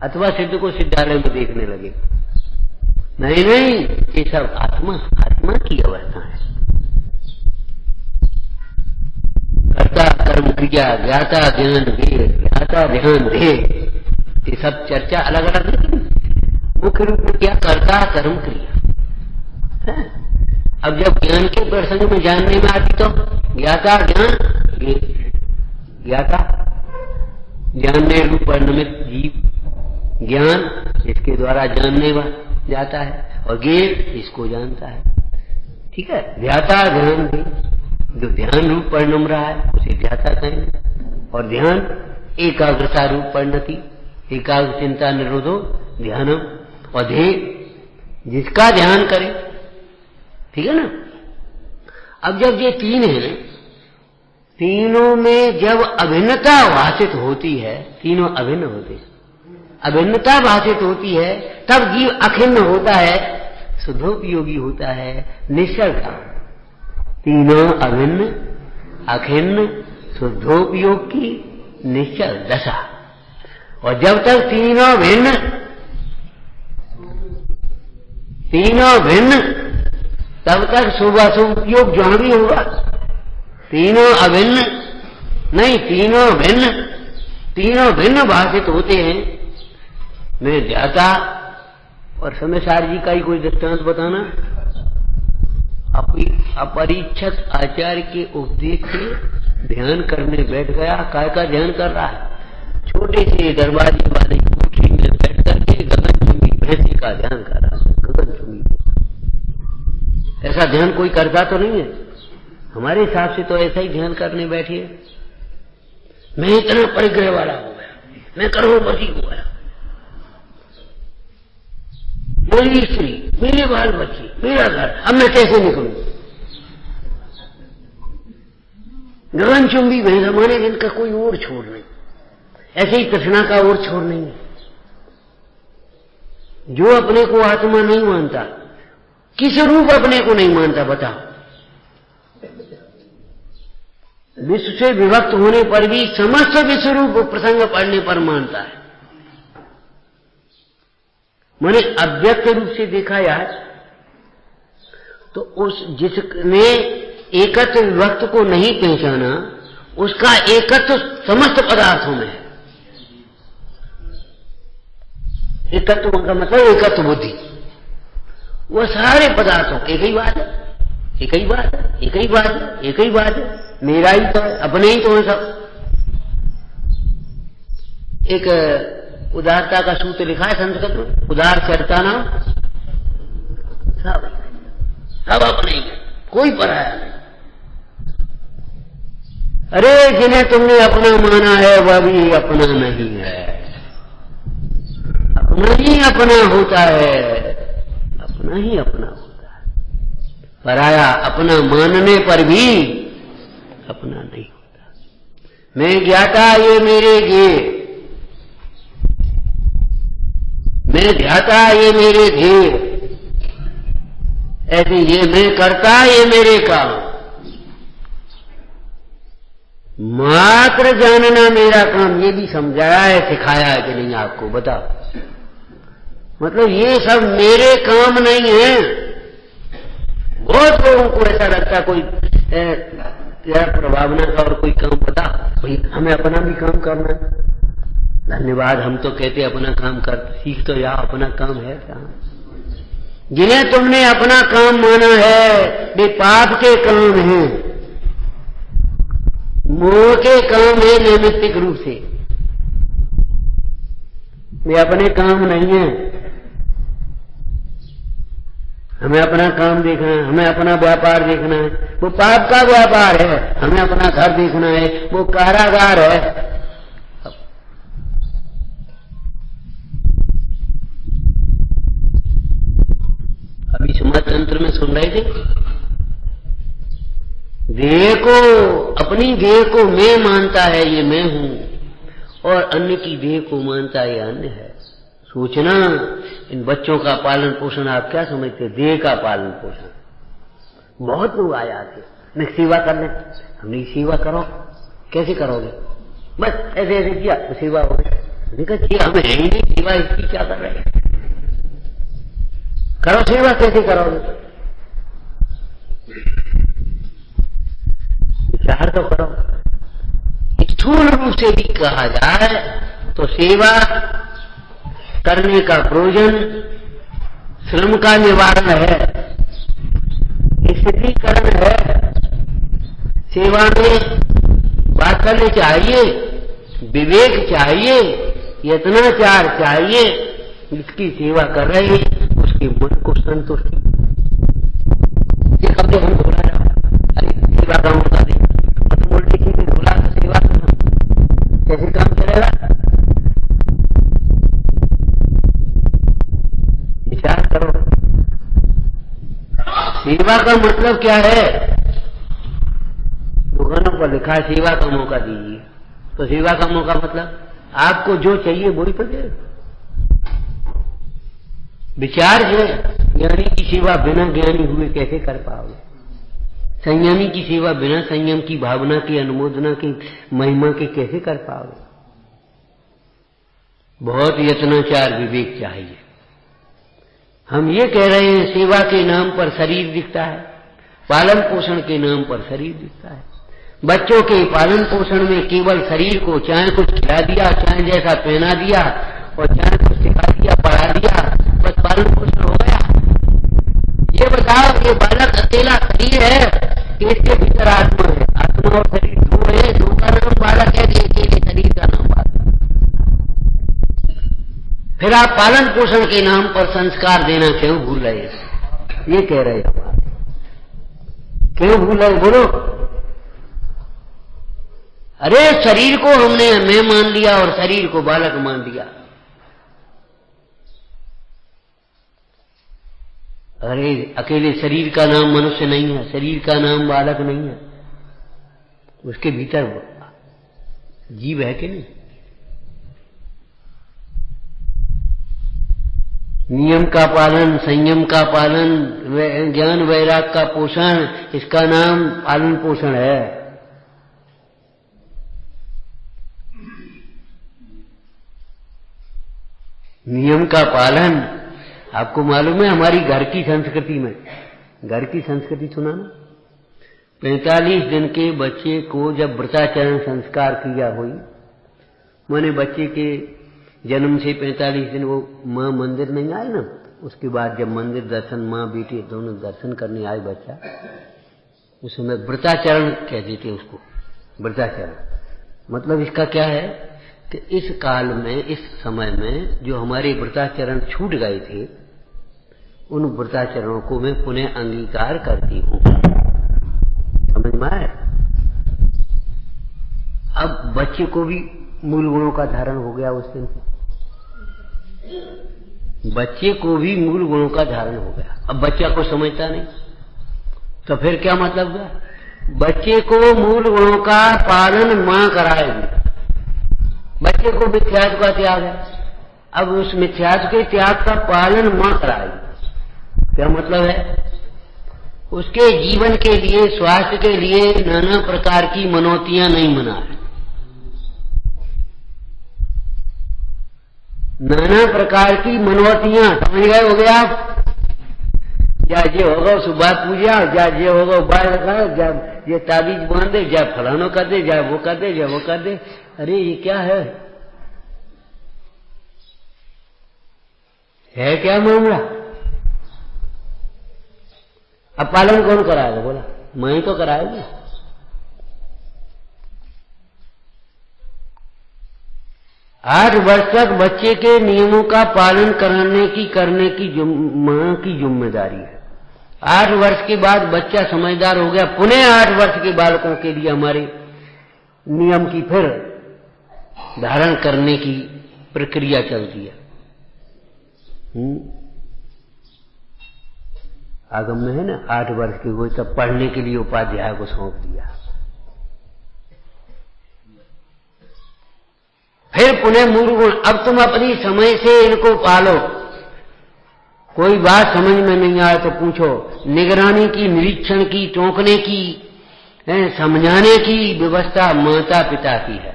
अथवा सिद्ध को सिद्धालय में देखने लगे। नहीं नहीं, ये सब आत्मा की अवस्था है। कर्ता कर्म क्रिया, ज्ञाता ज्ञान भेद, ज्ञाता ध्यान भेद, ये सब चर्चा अलग अलग नहीं। मुख्य रूप में क्या? कर्ता कर्म क्रिया। अब जब ज्ञान के प्रसंग में जानने में आती तो ज्ञाता ज्ञान, ज्ञाता जानने रूप परिणमित जीव, ज्ञान इसके द्वारा जानने जाता है, और ज्ञेय इसको जानता है। ठीक है? ध्याता ध्यान भी, जो ध्यान रूप परिणम रहा है उसे ध्याता कहेंगे। और ध्यान एकाग्रता रूप परिणति, एकाग्र चिंता निरोधो ध्यानम, और ध्येय जिसका ध्यान करे। ठीक है ना? अब जब ये तीन है ना, तीनों में जब अभिन्नता भाषित होती है, तीनों अभिन्न होते हैं, अभिन्नता भाषित होती है, तब जीव अखिन्न होता है, शुद्धोपयोगी होता है, निश्चल का। तीनों अभिन्न अखिन्न शुद्धोपयोग की निश्चल दशा। और जब तक तीनों भिन्न तब तक शुभ अशुभ उपयोग जहां भी होगा। तीनों अभिन्न नहीं, तीनों भिन्न भाषित होते हैं। मैं ध्याता और समयसार जी का ही कोई दृष्टांत बताना। अपरीक्षक आचार्य के उपदेश से ध्यान करने बैठ गया। काय का ध्यान कर रहा है? छोटे से दरवाजे वाली कोठरी में बैठ करके गगनचुंबी भैंसी का ध्यान कर रहा है। गगनचुंबी ऐसा ध्यान कोई करता तो नहीं है। हमारे हिसाब से तो ऐसा ही ध्यान करने बैठिए। मैं इतना परिग्रह वाला हो गया, मैं करोड़पति हो गया, मेरी स्त्री, मेरे बाल बच्चे, मेरा घर, अब मैं कैसे निकलूं? गगनचुंबी भैंस माने इनका कोई और छोड़ नहीं। ऐसे ही तृष्णा का और छोड़ नहीं है। जो अपने को आत्मा नहीं मानता, किस रूप अपने को नहीं मानता बताओ? विश्व से विभक्त होने पर भी समस्त विश्व रूप प्रसंग पढ़ने पर मानता है। मैंने अव्यक्त रूप से देखा यार, तो उस जिसने एकत्व विभक्त को नहीं पहचाना, उसका एकत्व समस्त पदार्थों में है। एकत्व का मतलब एकत्व बुद्धि। वो सारे पदार्थों एक ही बात है, एक ही बात है, एक ही बात है, एक ही बात है। मेरा ही तो है, अपने ही तो है सब। एक उदारता का सूत्र लिखा है संस्कृत में, उदार चरता नाम सब अपने ही, कोई पराया नहीं। अरे जिन्हें तुमने अपना माना है वह भी अपना नहीं है। अपना ही अपना होता है, अपना ही अपना होता है। पराया अपना मानने पर भी अपना नहीं होता। मैं ज्ञाता ये मेरे ज्ञेय, मैं ध्याता ये मेरे ध्येय, ऐसे ये मैं करता ये मेरे काम। मात्र जानना मेरा काम, ये भी समझाया है, सिखाया है कि नहीं आपको? बताओ। मतलब ये सब मेरे काम नहीं है। बहुत लोगों को ऐसा लगता कोई प्रभावना का और कोई काम बता, भाई हमें अपना भी काम करना है। धन्यवाद, हम तो कहते अपना काम कर, सीख तो या अपना काम है क्या? जिन्हें तुमने अपना काम माना है वे पाप के काम हैं, मोह के काम है नैमित्तिक रूप से। वे अपने काम नहीं है। हमें अपना काम देखना है, हमें अपना व्यापार देखना है, वो पाप का व्यापार है। हमें अपना घर देखना है, वो कारागार है। अभी समाज तंत्र में सुन रहे थे, देह को, अपनी देह को मैं मानता है ये मैं हूं, और अन्य की देह को मानता है ये अन्य है। सोचना, इन बच्चों का पालन पोषण आप क्या समझते? देह का पालन पोषण। बहुत लोग आए आके, मैं सेवा करने, हमने सेवा करो, कैसे करोगे? बस ऐसे ऐसे किया तो सेवा हो गई। हमने कहा किया, हमें है ही नहीं सेवा, इसकी क्या कर रहे हैं? करो सेवा, कैसे करोगे? विचार तो करो। स्थूल रूप से भी कहा जाए तो सेवा करने का प्रयोजन श्रम का निवारण है, स्थिरीकरण है। सेवा में वात्सल्य चाहिए, विवेक चाहिए, यत्नाचार चाहिए। जिसकी सेवा कर रहे हैं उसके मन को संतुष्टि। ये कब जब हम धोला जाओ, अरे सेवा का मौका दे, तुम उल्टी सीधी धोला तो सेवा कैसे काम चलेगा? विचार करो। सेवा का मतलब क्या है? दुकानों पर लिखा है सेवा का मौका दीजिए, तो सेवा का मौका मतलब आपको जो चाहिए वही तो दे। विचार है, ज्ञानी की सेवा बिना ज्ञानी हुए कैसे कर पाओगे? संयमी की सेवा बिना संयम की भावना की, अनुमोदना की, महिमा की कैसे कर पाओगे? बहुत यत्नाचार विवेक चाहिए। हम ये कह रहे हैं सेवा के नाम पर शरीर दिखता है, पालन पोषण के नाम पर शरीर दिखता है। बच्चों के पालन पोषण में केवल शरीर को, चाहे कुछ खिला दिया, चाहे जैसा पहना दिया और चाहे कुछ सिखा दिया, पढ़ा दिया, बस पालन पोषण हो गया। ये बताओ ये बालक अकेला शरीर है कि इसके भीतर आत्मा है? आत्मा और शरीर दो है, दो का नाम बालक है कि अकेले शरीर का नाम बालक? फिर आप पालन पोषण के नाम पर संस्कार देना क्यों भूल रहे हैं? ये कह रहे हैं, क्यों भूल रहे? बोलो। अरे शरीर को हमने मैं मान लिया और शरीर को बालक मान लिया। अरे अकेले शरीर का नाम मनुष्य नहीं है, शरीर का नाम बालक नहीं है, उसके भीतर जीव है कि नहीं? नियम का पालन, संयम का पालन, ज्ञान वैराग का पोषण, इसका नाम पालन पोषण है। नियम का पालन आपको मालूम है हमारी घर की संस्कृति में, घर की संस्कृति सुना ना, 45 दिन के बच्चे को जब व्रताचरण संस्कार किया हुई, माने बच्चे के जन्म से 45 दिन वो माँ मंदिर नहीं आई ना, उसके बाद जब मंदिर दर्शन, माँ बेटी दोनों दर्शन करने आए बच्चा, उस समय व्रताचरण कह देते उसको। व्रताचरण मतलब इसका क्या है कि इस काल में, इस समय में जो हमारे व्रताचरण छूट गए थे, उन व्रताचरणों को मैं पुनः अंगीकार करती हूँ। समझ में आया? अब बच्चे को भी मूल गुणों का धारण हो गया उस दिन से, बच्चे को भी मूल गुणों का धारण हो गया। अब बच्चा को समझता नहीं तो फिर क्या मतलब हुआ? बच्चे को मूल गुणों का पालन मां कराएगी। बच्चे को मिथ्यात्व का त्याग है, अब उस मिथ्यात्व के त्याग का पालन मां कराएगी। क्या मतलब है? उसके जीवन के लिए, स्वास्थ्य के लिए नाना प्रकार की मनौतियां नहीं मनाए, नाना प्रकार की मनौतियां, समझ गए हो गया आप? जा ये होगा सुबह पूजा, जा ये होगा उपाय रखा, जा ये ताबीज बांध दे, जा फलानो कर दे, जा वो कर दे, जा वो कर दे। अरे ये क्या है क्या मामला? अब पालन कौन कराएगा? बोला मैं ही तो कराएगी। आठ वर्ष तक बच्चे के नियमों का पालन करने की मां की जिम्मेदारी है। 8 वर्ष के बाद बच्चा समझदार हो गया, पुनः 8 वर्ष के बालकों के लिए हमारे नियम की फिर धारण करने की प्रक्रिया चलती है। आगम में है ना, 8 वर्ष के हुए तब पढ़ने के लिए उपाध्याय को सौंप दिया, फिर पुनः मूल गुण। अब तुम अपनी समय से इनको पालो, कोई बात समझ में नहीं आए तो पूछो, निगरानी की, निरीक्षण की, टोकने की, समझाने की व्यवस्था माता पिता की है।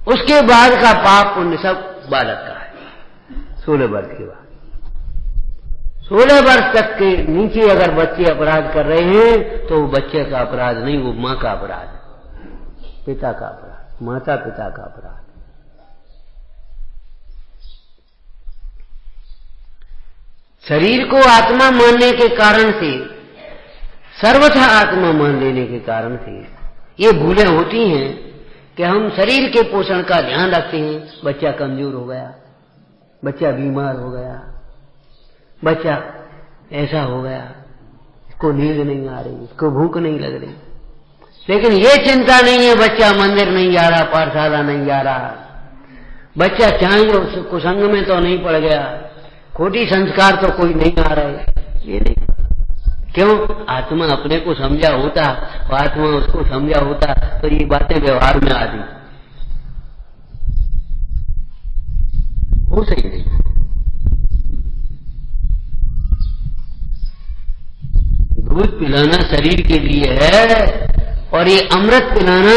उसके बाद का पाप पुण्य सब बालक का है। 16 वर्ष के बाद, 16 वर्ष तक के नीचे अगर बच्चे अपराध कर रहे हैं तो वो बच्चे का अपराध नहीं, वो मां का अपराध है, पिता का अपराध, माता पिता का अपराध। शरीर को आत्मा मानने के कारण से, सर्वथा आत्मा मान लेने के कारण से ये भूलें होती हैं कि हम शरीर के पोषण का ध्यान रखते हैं। बच्चा कमजोर हो गया, बच्चा बीमार हो गया, बच्चा ऐसा हो गया, इसको नींद नहीं आ रही, इसको भूख नहीं लग रही, लेकिन ये चिंता नहीं है बच्चा मंदिर नहीं जा रहा, पाठशाला नहीं जा रहा, बच्चा चाहे कुसंग में तो नहीं पड़ गया, खोटी संस्कार तो कोई नहीं आ रहे, ये नहीं। क्यों? आत्मा अपने को समझा होता, आत्मा उसको समझा होता तो ये बातें व्यवहार में आती। हो सही नहीं। दूध पिलाना शरीर के लिए है और ये अमृत पिलाना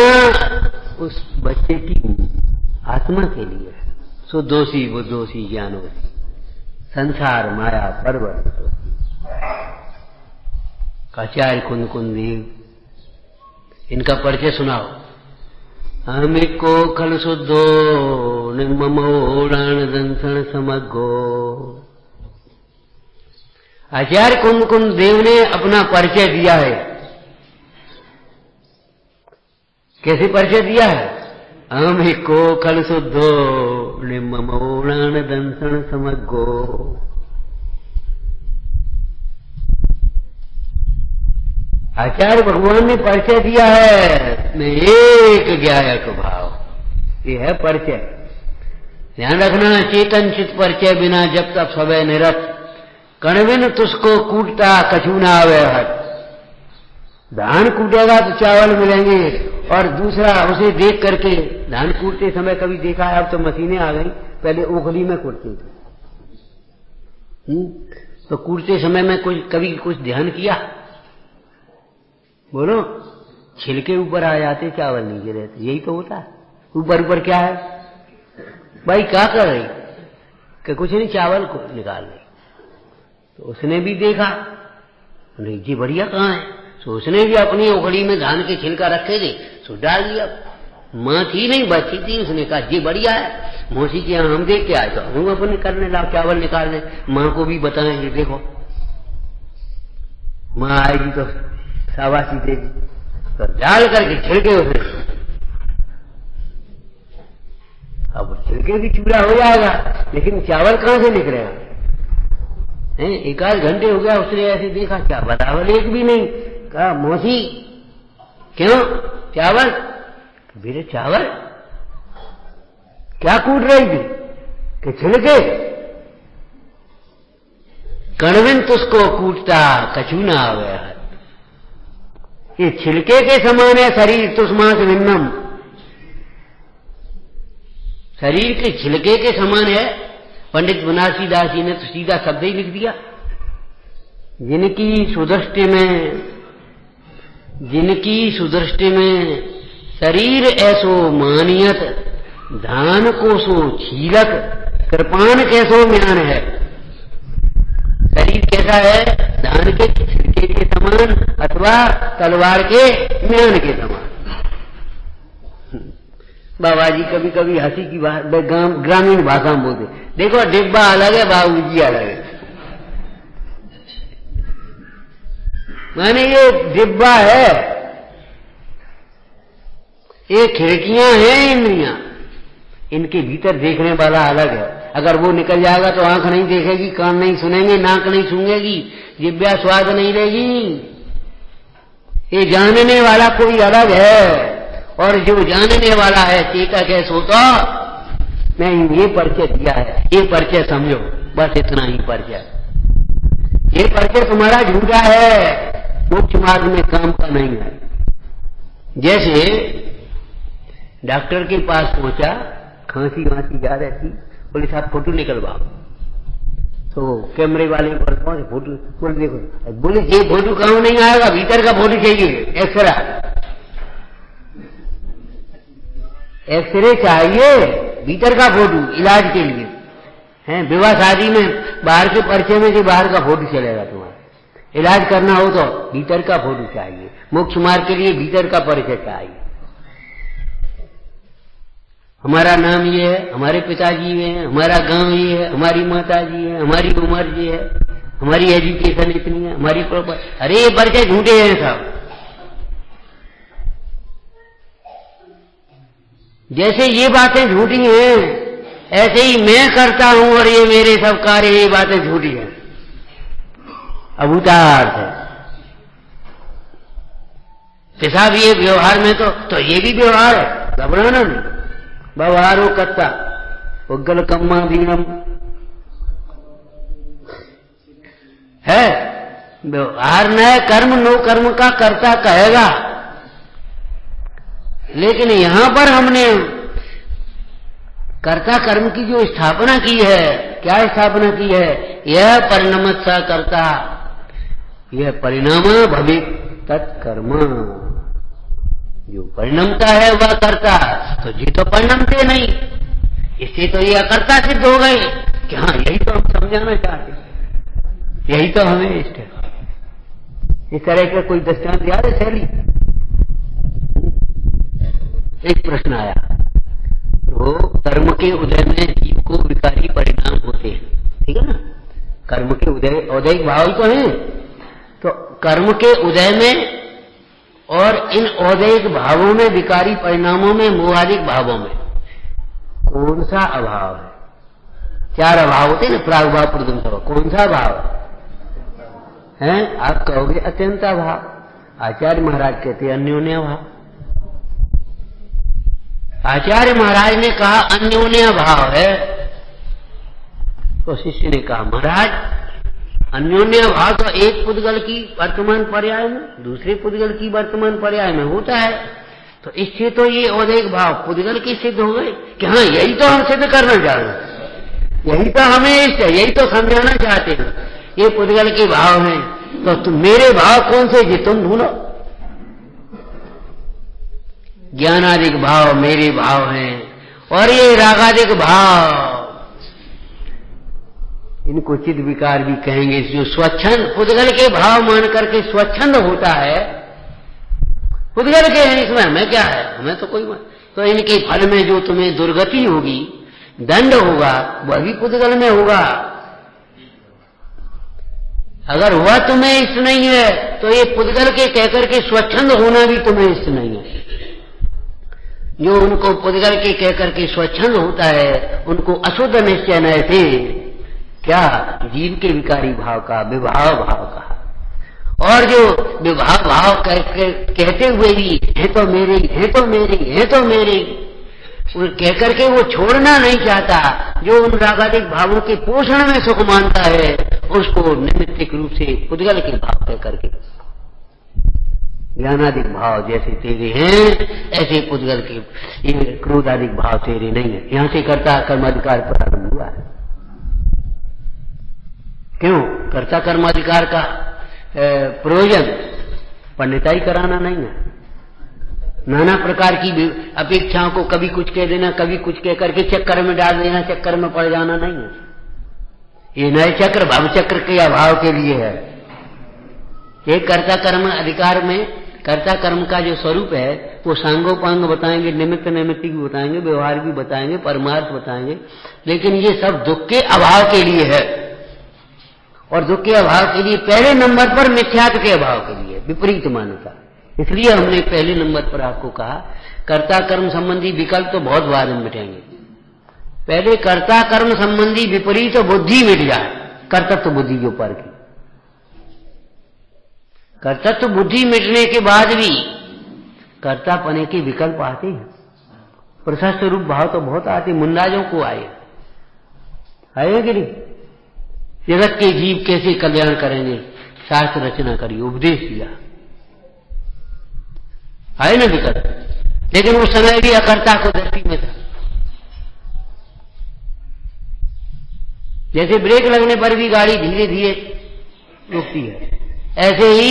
उस बच्चे की आत्मा के लिए है। सो दोषी वो दोषी ज्ञानोषी संसार माया पर्वत आचार्य कुंद देव इनका परिचय सुनाओ। अमिको खल शुद्धो निर्ममोड़ान दंसन समग्गो। आचार्य कुंद देव ने अपना परिचय दिया है। कैसे परिचय दिया है? अमिको खल शुद्धो निर्ममोड़ान दंसन समग्गो। आचार्य भगवान ने परिचय दिया है मैं एक ज्ञायक भाव। ये है परिचय। ध्यान रखना, चेतन चित परिचय बिना जब तक सवै निरत। कणविन तुझको कूटता कछु ना आवे हट। धान कूटेगा तो चावल मिलेंगे और दूसरा उसे देख करके धान कूटते समय कभी देखा है? अब तो मशीनें आ गई, पहले ओखली में कूटते थे। तो कूटते समय में कभी कुछ ध्यान किया? बोलो, छिलके ऊपर आ जाते, चावल नीचे रहते, यही तो होता है। ऊपर ऊपर क्या है भाई, क्या कर रही? कि कुछ नहीं, चावल को निकाल रही। तो उसने भी देखा, नहीं जी बढ़िया कहाँ है, तो उसने भी अपनी ओखली में धान के छिलका रखे थे, सो डाल दिया। माँ थी नहीं, बच्ची थी, उसने कहा जी बढ़िया है। मौसी के यहाँ हम देख के आए तो हम अपने करने लाओ, चावल निकालने। माँ को भी बताएंगे, देखो माँ आएगी तो शाबाशी देगी। तो डाल करके छिलके उसे, अब छिलके भी चूड़ा हो जाएगा, लेकिन चावल कहां से निकलेगा? एक आध घंटे हो गया, उसने ऐसे देखा क्या बराबर एक भी नहीं। कहा मौसी क्यों चावल? मेरे चावल क्या कूट रही थी? कि छिलके। कणविन तुझको कूटता कछु ना आवे। ये छिलके के समान है शरीर, तुष्मास भिन्नम। शरीर के छिलके के समान है। पंडित बनारसी दास जी ने तो सीधा शब्द ही लिख दिया, जिनकी सुदृष्टि में शरीर ऐसो मानियत, धान को सो छीलक, कृपान कैसो म्यान है। शरीर कैसा है? धान के छिलके के समान अथवा तलवार के म्यान के समान। बाबा जी कभी कभी हंसी की ग्रामीण भाषा में बोलते, देखो डिब्बा अलग है, बाबूजी अलग है। माने ये डिब्बा है, ये खिड़कियां हैं, इंद्रियां, इनके भीतर देखने वाला अलग है। अगर वो निकल जाएगा तो आंख नहीं देखेगी, कान नहीं सुनेंगे, नाक नहीं सूंघेगी, जिह्वा स्वाद नहीं लेगी। ये जानने वाला कोई अलग है, और जो जानने वाला है चेता कैसे होता। मैं ये परिचय दिया है, ये परिचय समझो, बस इतना ही परिचय। ये परिचय तुम्हारा झूठा है, मोक्ष मार्ग में काम का नहीं है। जैसे डॉक्टर के पास पहुंचा, खांसी वांसी जा रही थी, बोले साहब फोटो निकलवाओ। तो कैमरे वाले पर पहुंचे, फोटो बोले देखो, बोले ये फोटो काम नहीं आएगा, भीतर का फोटो चाहिए, एक्सरे चाहिए, भीतर का फोटो इलाज के लिए है। विवाह शादी में बाहर के परिचय में जो बाहर का फोटो चलेगा, तुम्हारा इलाज करना हो तो भीतर का फोटो चाहिए। मोक्ष मार्ग के लिए भीतर का परिचय चाहिए। हमारा नाम ये है, हमारे पिताजी ये है, हमारा गांव ये है, हमारी माता जी है, हमारी उम्र ये है, हमारी एजुकेशन इतनी है, हमारी प्रॉपर्टी। अरे ये परिचय झूठे हैं साहब। जैसे ये बातें झूठी हैं, ऐसे ही मैं करता हूं और ये मेरे सब कार्य, ये बातें झूठी हैं, अभूतार्थ है। पेशाब ये व्यवहार में तो ये भी व्यवहार है, घबराना नहीं। व्यवहारो कत्ता उग्गल कम्मा दीनम है। व्यवहार न है, कर्म नो कर्म का कर्ता कहेगा। लेकिन यहां पर हमने कर्ता कर्म की जो स्थापना की है, क्या स्थापना की है? यह परिणमत सा कर्ता, यह परिणाम भवित तत्कर्म, जो परिणमता है वह करता, तो जी तो परिणमते नहीं, इससे तो ये अकर्ता सिद्ध हो गए कि हाँ यही तो हम समझाना चाहते, यही तो हमें इष्ट है। इस तरह का कोई दृष्टांत याद है शैली? एक प्रश्न आया, तो कर्म के उदय में जीव को विकारी परिणाम होते हैं, ठीक है ना? कर्म के उदय, औदैहिक भाव ही तो है, तो कर्म के उदय में और इन औदैहिक भावों में, विकारी परिणामों में, मोहादिक भावों में कौन सा अभाव है? चार अभाव होते हैं ना, प्रागभाव, प्रथम, कौन सा भाव है? आप कहोगे अत्यंत भाव। आचार्य महाराज कहते हैं अन्योन्य भाव। आचार्य महाराज ने कहा अन्योन्य भाव है, तो शिष्य ने कहा महाराज अन्योन्य भाव तो एक पुद्गल की वर्तमान पर्याय में, दूसरे पुद्गल की वर्तमान पर्याय में होता है, तो इससे तो ये औदैहिक भाव पुद्गल की सिद्ध हो गए कि हाँ यही तो हम सिद्ध करना चाह रहे हैं, यही तो हमें इष्ट है, यही तो समझाना चाहते हैं, ये पुद्गल के भाव हैं, तो तुम मेरे भाव कौन से जी तुम ढूंढो। ज्ञानादिक भाव मेरे भाव हैं, और ये रागादिक भाव, इनको चिद विकार भी कहेंगे, जो स्वच्छंद पुद्गल के भाव मान करके स्वच्छंद होता है, पुद्गल के हैं, इसमें हमें क्या है, हमें तो कोई, तो इनके फल में जो तुम्हें दुर्गति होगी, दंड होगा, वह भी पुद्गल में होगा। अगर वह तुम्हें इष्ट नहीं है तो ये पुद्गल के कहकर के स्वच्छंद होना भी तुम्हें इष्ट नहीं है। जो उनको पुद्गल के कहकर के स्वच्छंद होता है, उनको अशुद्ध निश्चय न थे, क्या जीव के विकारी भाव का, विभाव भाव का, और जो विभाव भाव कहते हुए भी है तो मेरे, है तो मेरे, है तो मेरे, कहकर के वो छोड़ना नहीं चाहता, जो उन रागादिक भावों के पोषण में सुख मानता है, उसको निमित्तिक रूप से पुद्गल के भाव कहकर के, ज्ञानादिक भाव जैसे तेरे हैं ऐसे पुद्गल के, ये क्रोधादिक भाव तेरे नहीं है। यहां से कर्ता कर्माधिकार प्रारंभ हुआ है। क्यों? कर्ता कर्माधिकार का प्रयोजन पंडिताई कराना नहीं है, नाना प्रकार की अपेक्षाओं को कभी कुछ कह देना, कभी कुछ कह करके चक्कर में डाल देना, चक्कर में पड़ जाना नहीं है। ये नए चक्र भव चक्र के अभाव के लिए है। एक कर्ता कर्म अधिकार में कर्ता कर्म का जो स्वरूप है वो सांगोपांग बताएंगे, निमित्त नैमित्तिक भी बताएंगे, व्यवहार भी बताएंगे, परमार्थ बताएंगे, लेकिन ये सब दुख के अभाव के लिए है। और दुख के अभाव के लिए पहले नंबर पर मिथ्यात्व के अभाव के लिए, विपरीत मान्यता। इसलिए हमने पहले नंबर पर आपको कहा कर्ता कर्म संबंधी विकल्प तो बहुत बाद में मिटेंगे, पहले कर्ता कर्म संबंधी विपरीत बुद्धि मिट जाए, कर्तत्व बुद्धि जो पर की, कर्तत्व बुद्धि मिटने के बाद भी कर्तापने के विकल्प आते हैं। प्रशस्त रूप भाव तो बहुत आते, मुंडाजों को आए कि नहीं? जगत के जीव कैसे कल्याण करेंगे, शास्त्र रचना करी, उपदेश दिया, आए ना विकल्प। लेकिन उस समय भी अकर्ता को दृष्टि में था। जैसे ब्रेक लगने पर भी गाड़ी धीरे धीरे रुकती है, ऐसे ही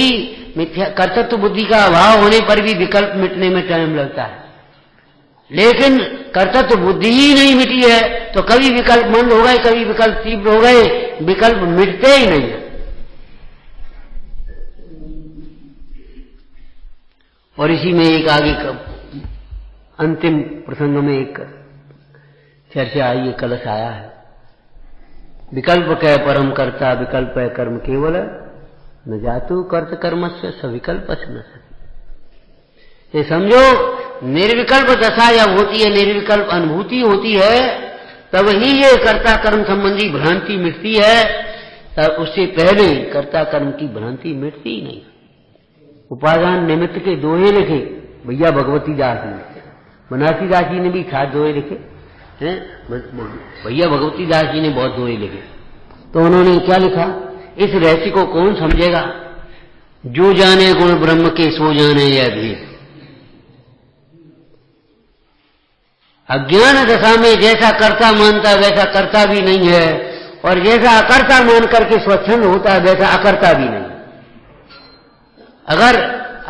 मिथ्या कर्तत्व बुद्धि का अभाव होने पर भी विकल्प मिटने में टाइम लगता है। लेकिन कर्तत्व बुद्धि ही नहीं मिटी है तो कभी विकल्प मंद हो गए, कभी विकल्प तीव्र हो गए, विकल्प मिटते ही नहीं है। और इसी में एक आगे अंतिम प्रसंग में एक चर्चा आई है, कलश आया है, विकल्प कह परम कर्ता विकल्प है कर्म केवल न जातु कर्त कर्मस्य सविकल्प न सति। ये समझो निर्विकल्प दशा जब होती है, निर्विकल्प अनुभूति होती है, तब ही ये कर्ता कर्म संबंधी भ्रांति मिटती है, तब उससे पहले कर्ता कर्म की भ्रांति मिटती ही नहीं। उपादान निमित्त के दोहे लिखे भैया भगवती दास ने, बनारसी दास जी ने भी खास दोहे लिखे हैं, भैया भगवती दास जी ने बहुत दोहे लिखे। तो उन्होंने क्या लिखा, इस रहस्य को कौन समझेगा, जो जाने गुण ब्रह्म के सो जाने यह भेद। अज्ञान दशा में जैसा कर्ता मानता वैसा कर्ता भी नहीं है, और जैसा अकर्ता मान करके स्वच्छंद होता है वैसा अकर्ता भी नहीं। अगर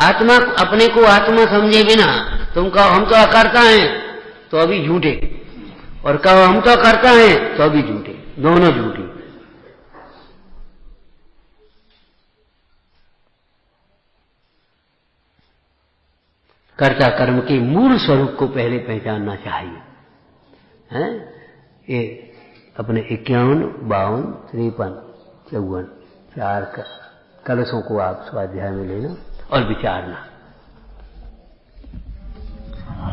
आत्मा अपने को आत्मा समझे बिना तुम कहो हम तो अकर्ता हैं तो अभी झूठे, और कहो हम तो करता हैं तो अभी झूठे, दोनों झूठी। कर्ता कर्म के मूल स्वरूप को पहले पहचानना चाहिए, हैं? ये अपने 51, 52, 53, 54 4 कलशों को आप स्वाध्याय में लेना और विचारना।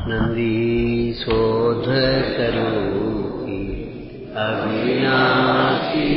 नंदी शोध स्वरूपी अविनाशी